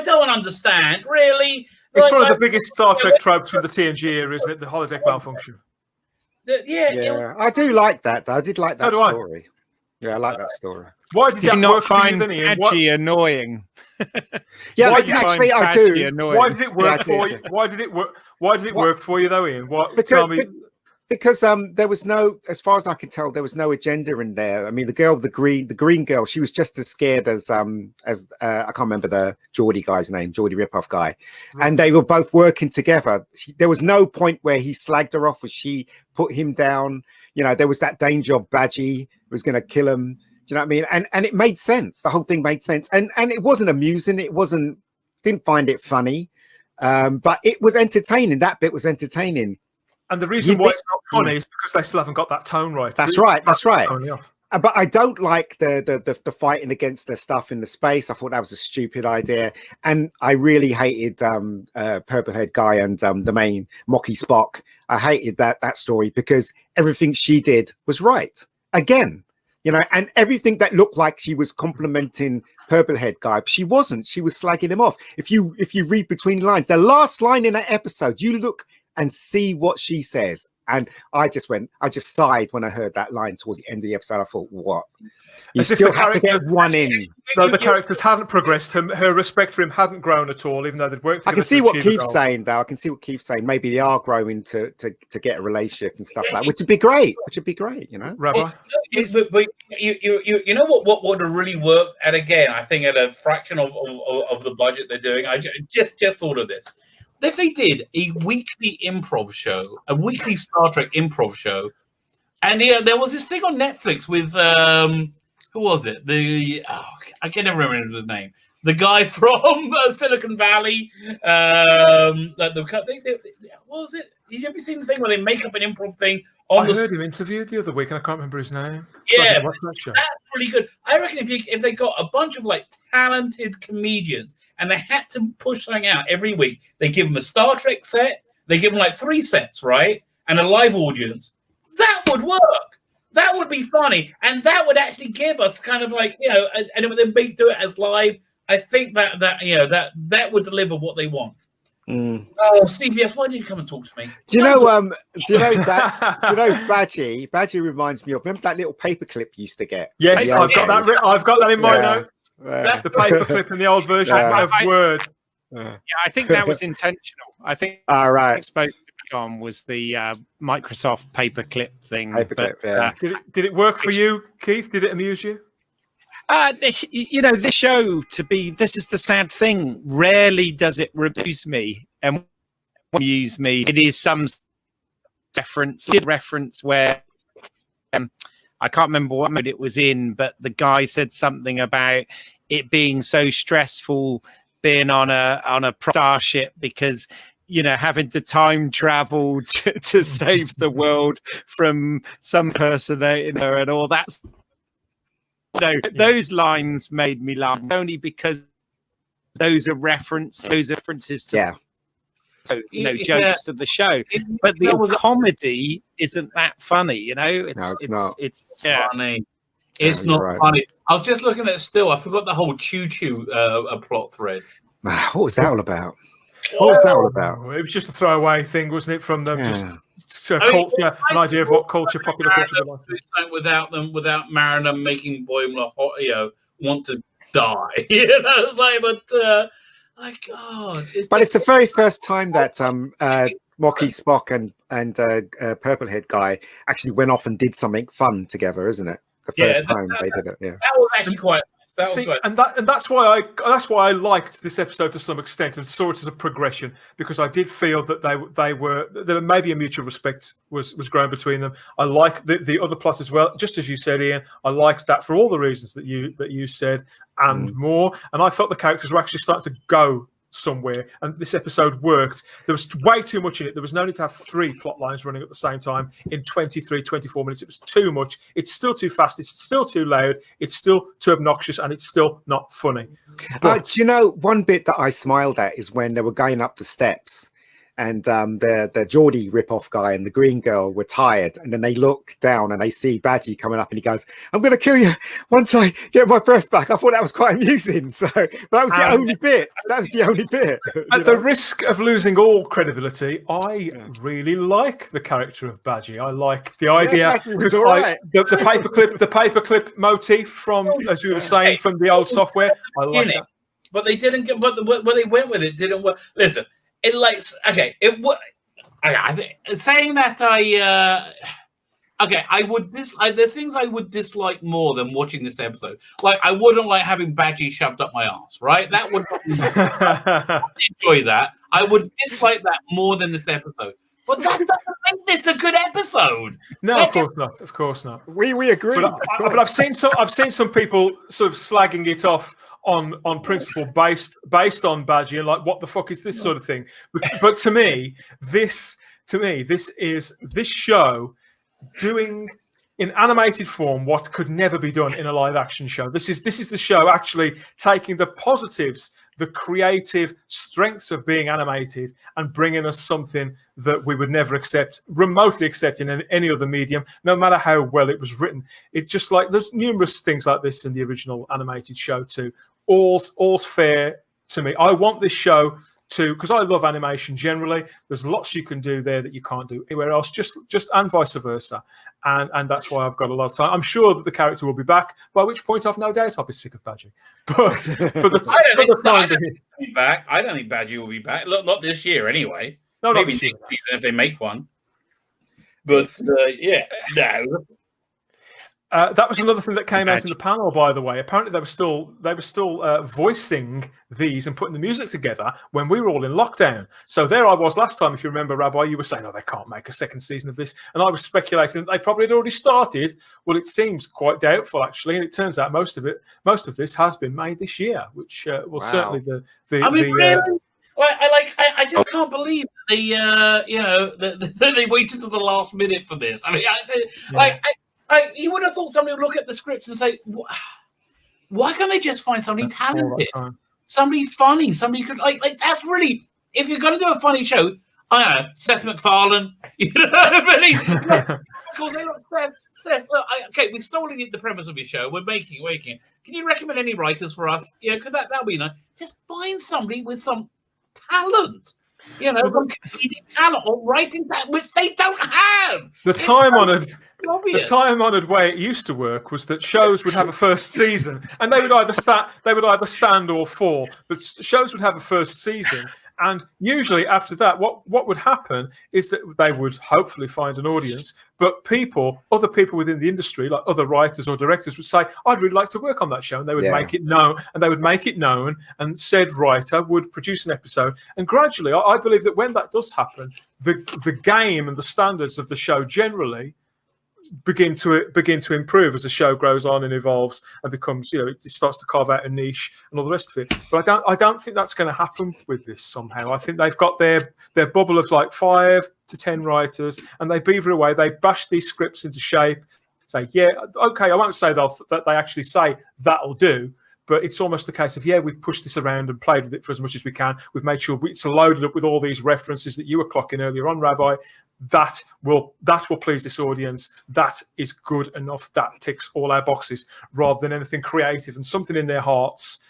don't understand really. It's one of the biggest Star Trek tropes from the TNG era, isn't it? The holodeck malfunction. I do like that. I did like that story. Yeah, I like that story. Why did Did you that not work for you find then, Ian? Why, Badgie annoying? Yeah, Why like, did you actually, find I Badgie do. annoying? why did it work I for did. you? Why did it work? Why did it What- work for you though, Ian? What? Because- Tell me. Because there was no, as far as I could tell, there was no agenda in there. I mean, the girl, the green girl, she was just as scared as I can't remember the Geordie guy's name, Geordie Ripoff guy, and they were both working together. There was no point where he slagged her off or she put him down. You know, there was that danger of Badgie was going to kill him. Do you know what I mean? And it made sense. The whole thing made sense, and it wasn't amusing. Didn't find it funny, but it was entertaining. That bit was entertaining. And the reason why it's not funny is because they still haven't got that tone right. That's right. That's right. Totally off. But I don't like the fighting against the stuff in the space. I thought that was a stupid idea, and I really hated Purplehead Guy and the main Mocky Spock. I hated that story because everything she did was right. Again, you know, and everything that looked like she was complimenting Purplehead Guy, but she wasn't. She was slagging him off. If you read between the lines, the last line in that episode, you look and see what she says. And I just sighed when I heard that line towards the end of the episode. I thought, what? You As if still the had to get characters- one in. No, the characters hadn't progressed. Her respect for him hadn't grown at all, even though they'd worked I together. can see to what achieve a Keith's goal. saying, though. I can see what Keith's saying. Maybe they are growing to get a relationship and stuff like that, which would be great. You know? Rabbi? But you know what would have really worked, and again, I think at a fraction of the budget they're doing. I just thought of this. If they did a weekly improv show, a weekly Star Trek improv show, and there was this thing on Netflix with who was it? I can never remember his name. The guy from Silicon Valley. What was it? Have you ever seen the thing where they make up an improv thing on I the heard him interviewed the other week, and I can't remember his name. Yeah, So I didn't watch that show. that's really good. I reckon if they got a bunch of like talented comedians and they had to push something out every week, they give them a Star Trek set, they give them like 3 sets, right, and a live audience. That would work. That would be funny, and that would actually give us kind of like and then they do it as live. I think that would deliver what they want. Mm. Oh, CBS, why did you come and talk to me? Do you know that? Badgie reminds me of, remember that little paperclip you used to get? Yes, Yeah. I've got that. I've got that in my Yeah. notes. The paperclip in the old version Yeah. of Word. Yeah, I think that was intentional. I think All right. it's supposed to become was the Microsoft paperclip thing. Paperclip, yeah. Did it work for you, Keith? Did it amuse you? This show this is the sad thing. Rarely does it amuse me, and amuse me. It is some reference where I can't remember what mode it was in, but the guy said something about it being so stressful being on a starship because having to time travel to save the world from some person and all that. So those lines made me laugh only because those are references to jokes of the show. But the comedy isn't that funny, It's funny. It's No, not you're right. funny. I was just looking at still. I forgot the whole choo-choo plot thread. What was that all about? What was that all about? It was just a throwaway thing, wasn't it? From them, Yeah. just culture, an idea of what culture, popular culture. Without marrying them, making Boimler want to die. It's like, but my God. But it's the very first time that Mocky Spock and Purplehead Guy actually went off and did something fun together, isn't it? The first time they did it, yeah. that was actually quite. That was See, good. and that's why I liked this episode to some extent and saw it as a progression, because I did feel that there maybe a mutual respect was growing between them. I like the other plot as well, just as you said, Ian. I liked that for all the reasons that you said and more. And I felt the characters were actually starting to go somewhere, and this episode worked. There was way too much in it. There was no need to have 3 plot lines running at the same time in 24 minutes. It was too much. It's still too fast. It's still too loud. It's still too obnoxious, and it's still not funny. Do you know one bit that I smiled at is when they were going up the steps and the Geordie rip-off guy and the green girl were tired, and then they look down and they see Badgie coming up, and he goes, "I'm going to kill you once I get my breath back." I thought that was quite amusing. So that was the only bit. That was the only bit. At the risk of losing all credibility, I really like the character of Badgie. I like the idea because the paperclip motif from, as you were saying, from the old software. I like that. But they didn't get. But where they went with it didn't work. Listen, it likes. Okay, it would. I think saying that I would the things I would dislike more than watching this episode. Like I wouldn't like having Badgie shoved up my ass, right? That would enjoy that. I would dislike that more than this episode. But that doesn't make this a good episode. No, of course not. Of course not. We agree. But I've seen some people sort of slagging it off on principle based on Badgie and like, what the fuck is this sort of thing? But to me, this is this show doing in animated form what could never be done in a live action show. This is the show actually taking the positives, the creative strengths of being animated, and bringing us something that we would never remotely accept in any other medium, no matter how well it was written. It's just like there's numerous things like this in the original animated show too. All's fair to me. I want this show to, because I love animation generally. There's lots you can do there that you can't do anywhere else, just and vice versa. And that's why I've got a lot of time. I'm sure that the character will be back, by which point I've no doubt I'll be sick of Badgie. But for the time being, I don't think Badgie will be back. Look, not this year anyway. No, maybe next season if they make one. But no. That was another thing that came out in the panel, by the way. Apparently, they were still voicing these and putting the music together when we were all in lockdown. So there I was last time, if you remember, Rabbi, you were saying, "Oh, they can't make a second season of this," and I was speculating that they probably had already started. Well, it seems quite doubtful actually, and it turns out most of this has been made this year, which will certainly really. I just can't believe they waited to the last minute for this. I mean, you would have thought somebody would look at the scripts and say, "Why can't they just find somebody talented, somebody funny, somebody who could like that's really if you're going to do a funny show, I don't know, Seth MacFarlane, you know what I mean? Because they look Seth. Look, okay, we've stolen the premise of your show. We're making it. Can you recommend any writers for us? Yeah, because that'll be nice. Just find somebody with some talent." You know, some comedic talent or writing talent, which they don't have. The time-honored way it used to work was that shows would have a first season, and they would either stand or fall. But shows would have a first season, and usually after that, what would happen is that they would hopefully find an audience. But other people within the industry, like other writers or directors, would say, "I'd really like to work on that show," and they would make it known, and said writer would produce an episode. And gradually, I believe that when that does happen, the game and the standards of the show generally begin to improve as the show grows on and evolves and becomes, it starts to carve out a niche and all the rest of it. But I don't think that's going to happen with this somehow. I think they've got their bubble of like 5 to 10 writers, and they beaver away. They bash these scripts into shape. Say, yeah, okay. I won't say that they actually say that'll do, but it's almost a case of, we've pushed this around and played with it for as much as we can. We've made sure it's loaded up with all these references that you were clocking earlier on, Rabbi. That will please this audience. That is good enough. That ticks all our boxes, rather than anything creative and something in their hearts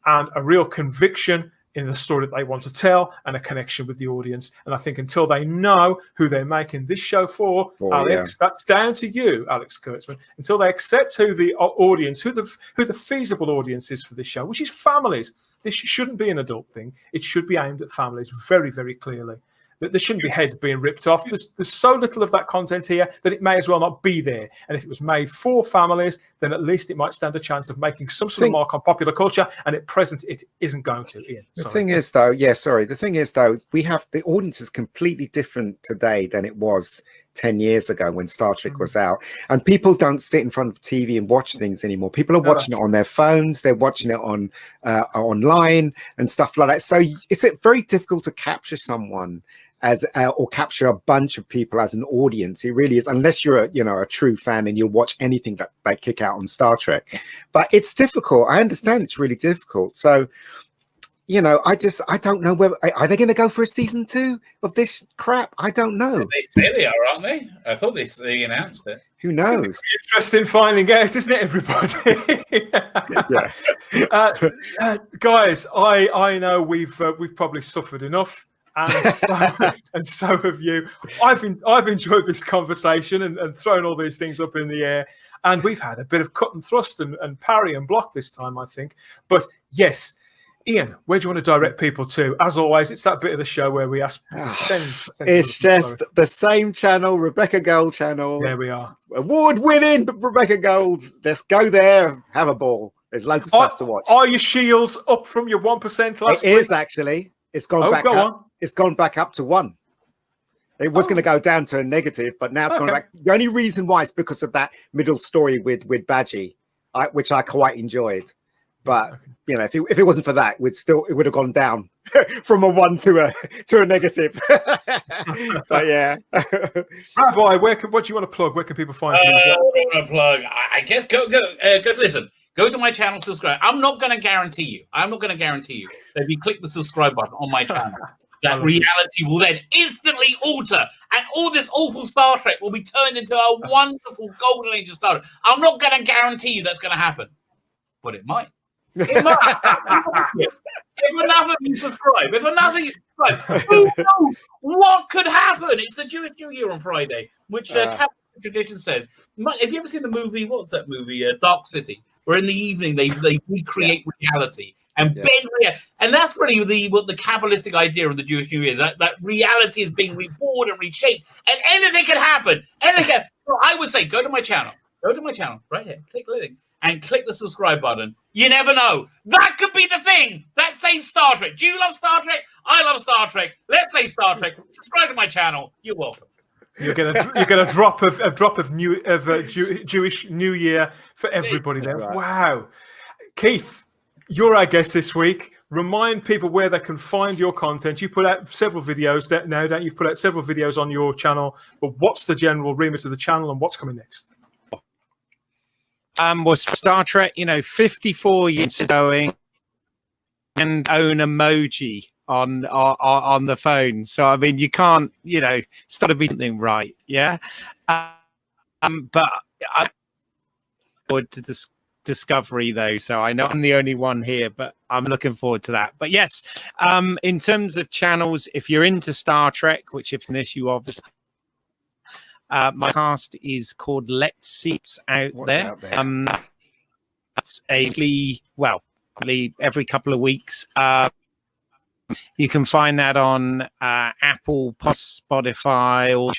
and a real conviction in the story that they want to tell and a connection with the audience. And I think until they know who they're making this show for, Alex, that's down to you, Alex Kurtzman. Until they accept who the audience, who the feasible audience is for this show, which is families. This shouldn't be an adult thing. It should be aimed at families very, very clearly. There shouldn't be heads being ripped off. There's so little of that content here that it may as well not be there. And if it was made for families, then at least it might stand a chance of making some sort of mark on popular culture. And at present, it isn't going to. Ian, the thing is, though, we have the audience is completely different today than it was 10 years ago when Star Trek was out. And people don't sit in front of TV and watch things anymore. People are watching it on their phones. They're watching it on online and stuff like that. So it's very difficult to capture someone or capture a bunch of people as an audience. It really is, unless you're a true fan and you'll watch anything that they kick out on Star Trek. But it's difficult. I understand it's really difficult. So you know, I don't know whether are they going to go for a season 2 of this crap? I don't know. They say they are, aren't they? I thought they announced it. Who knows? Interesting finding out, isn't it, everybody? Yeah. Guys, I know we've probably suffered enough, and so have you. I've enjoyed this conversation and thrown all these things up in the air, and we've had a bit of cut and thrust and parry and block this time, I think. But yes. Ian, where do you want to direct people to? As always, it's that bit of the show where we ask to send It's just the same channel, Rebecca Gold channel. There we are. Award-winning Rebecca Gold. Just go there, have a ball. There's loads of stuff to watch. Are your shields up from your 1% last week? It is actually. It's gone back up. On. It's gone back up to 1. It was going to go down to a negative, but now it's gone back. The only reason why is because of that middle story with Badgie, which I quite enjoyed. But you know, if it wasn't for that, it would have gone down from a 1 to a negative. But yeah, Rabbi, what do you want to plug? Where can people find you? What do I want to plug? I guess go listen. Go to my channel, subscribe. I'm not going to guarantee you that if you click the subscribe button on my channel, that reality will then instantly alter, and all this awful Star Trek will be turned into a wonderful golden age of Star Trek. I'm not going to guarantee you that's going to happen, but it might. If enough of you subscribe, who knows what could happen? It's the Jewish New Year on Friday, which Catholic tradition says. Have you ever seen the movie? What's that movie? Dark City, where in the evening they recreate reality and bend reality, and that's really what the Kabbalistic idea of the Jewish New Year is. That reality is being reborn and reshaped, and anything can happen. So I would say, go to my channel right here, click link, and click the subscribe button. You never know. That could be the thing. That same Star Trek. Do you love Star Trek? I love Star Trek. Let's say Star Trek. Subscribe to my channel. You're welcome. You're gonna drop of Jewish New Year for everybody there. Right. Wow, Keith, you're our guest this week. Remind people where they can find your content. You put out several videos now, don't you? Put out several videos on your channel. But what's the general remit of the channel and what's coming next? Was Star Trek, 54 years going and own emoji on the phone. So I mean, you can't, start to be something right, yeah. But I forward to this Discovery though, so I know I'm the only one here, but I'm looking forward to that. But yes, in terms of channels, if you're into Star Trek, which if in this you obviously. My cast is called Let's See It's Out There. That's every couple of weeks. You can find that on Apple, Spotify, or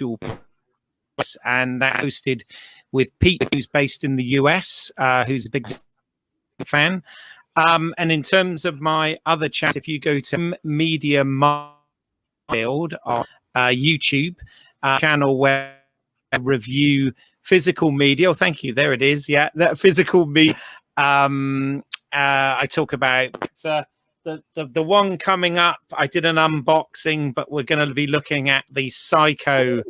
and that's hosted with Pete, who's based in the US, who's a big fan. And in terms of my other chat, if you go to Media Build on YouTube channel where review physical media. Oh, thank you. There it is. Yeah, that physical media. I talk about the one coming up. I did an unboxing, but we're going to be looking at the Psycho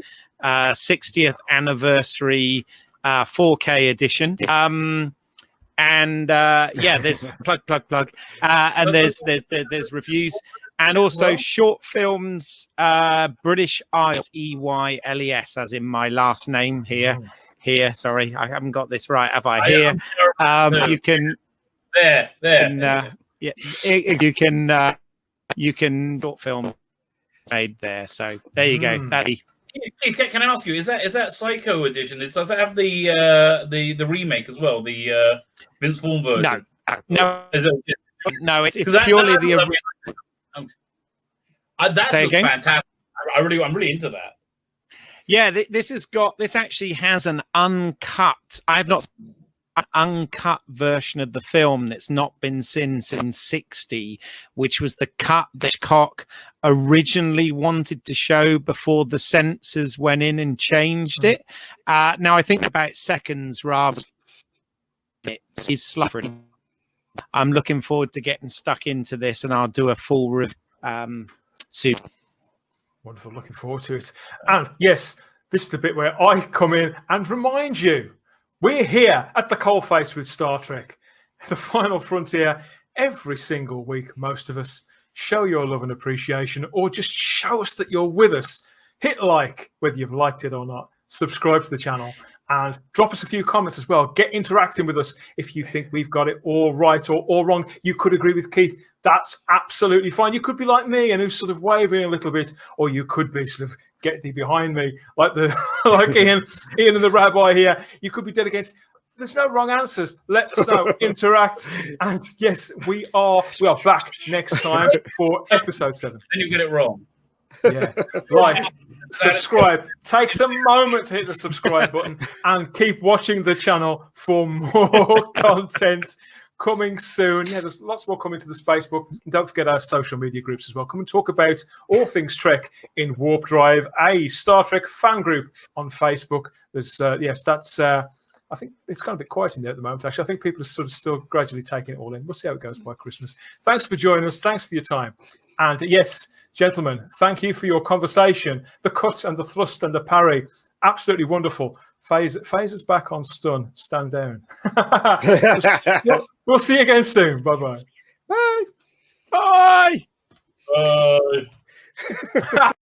60th anniversary 4K edition. There's plug, and there's reviews. And also short films, British Isles, EYLES, as in my last name here. Sorry, I haven't got this right, have I? Here, you can. You can short film made there. So there you go. Can I ask you? Is that Psycho edition? Does it have the remake as well? The Vince Vaughn version? No. It's purely the original. That looks fantastic. I'm really into that. Yeah, this actually has an uncut. I've not an uncut version of the film that's not been seen since '60, which was the cut that Hitchcock originally wanted to show before the censors went in and changed it. Now I think about seconds rather. It's slightly. I'm looking forward to getting stuck into this, and I'll do a full review soon. Wonderful, looking forward to it. And yes, this is the bit where I come in and remind you, we're here at the coalface with Star Trek. The Final Frontier every single week, most of us. Show your love and appreciation, or just show us that you're with us. Hit like, whether you've liked it or not. Subscribe to the channel and drop us a few comments as well. Get interacting with us if you think we've got it all right or all wrong. You could agree with Keith. That's absolutely fine. You could be like me and who's sort of wavering a little bit, or you could be sort of get thee behind me like like Ian and the rabbi here. You could be dead against. There's no wrong answers. Let us know. Interact. And yes, we are back next time for episode 7. Then you get it wrong. Yeah. Like, subscribe. Takes a moment to hit the subscribe button and keep watching the channel for more content coming soon. Yeah, there's lots more coming to the Spacebook. And don't forget our social media groups as well. Come and talk about all things Trek in Warp Drive, a Star Trek fan group on Facebook. There's that's I think it's kind of a bit quiet in there at the moment, actually. I think people are sort of still gradually taking it all in. We'll see how it goes by Christmas. Thanks for joining us. Thanks for your time. And yes, gentlemen, thank you for your conversation. The cut and the thrust and the parry. Absolutely wonderful. Phaser's back on stun. Stand down. We'll see you again soon. Bye-bye. Bye. Bye. Bye.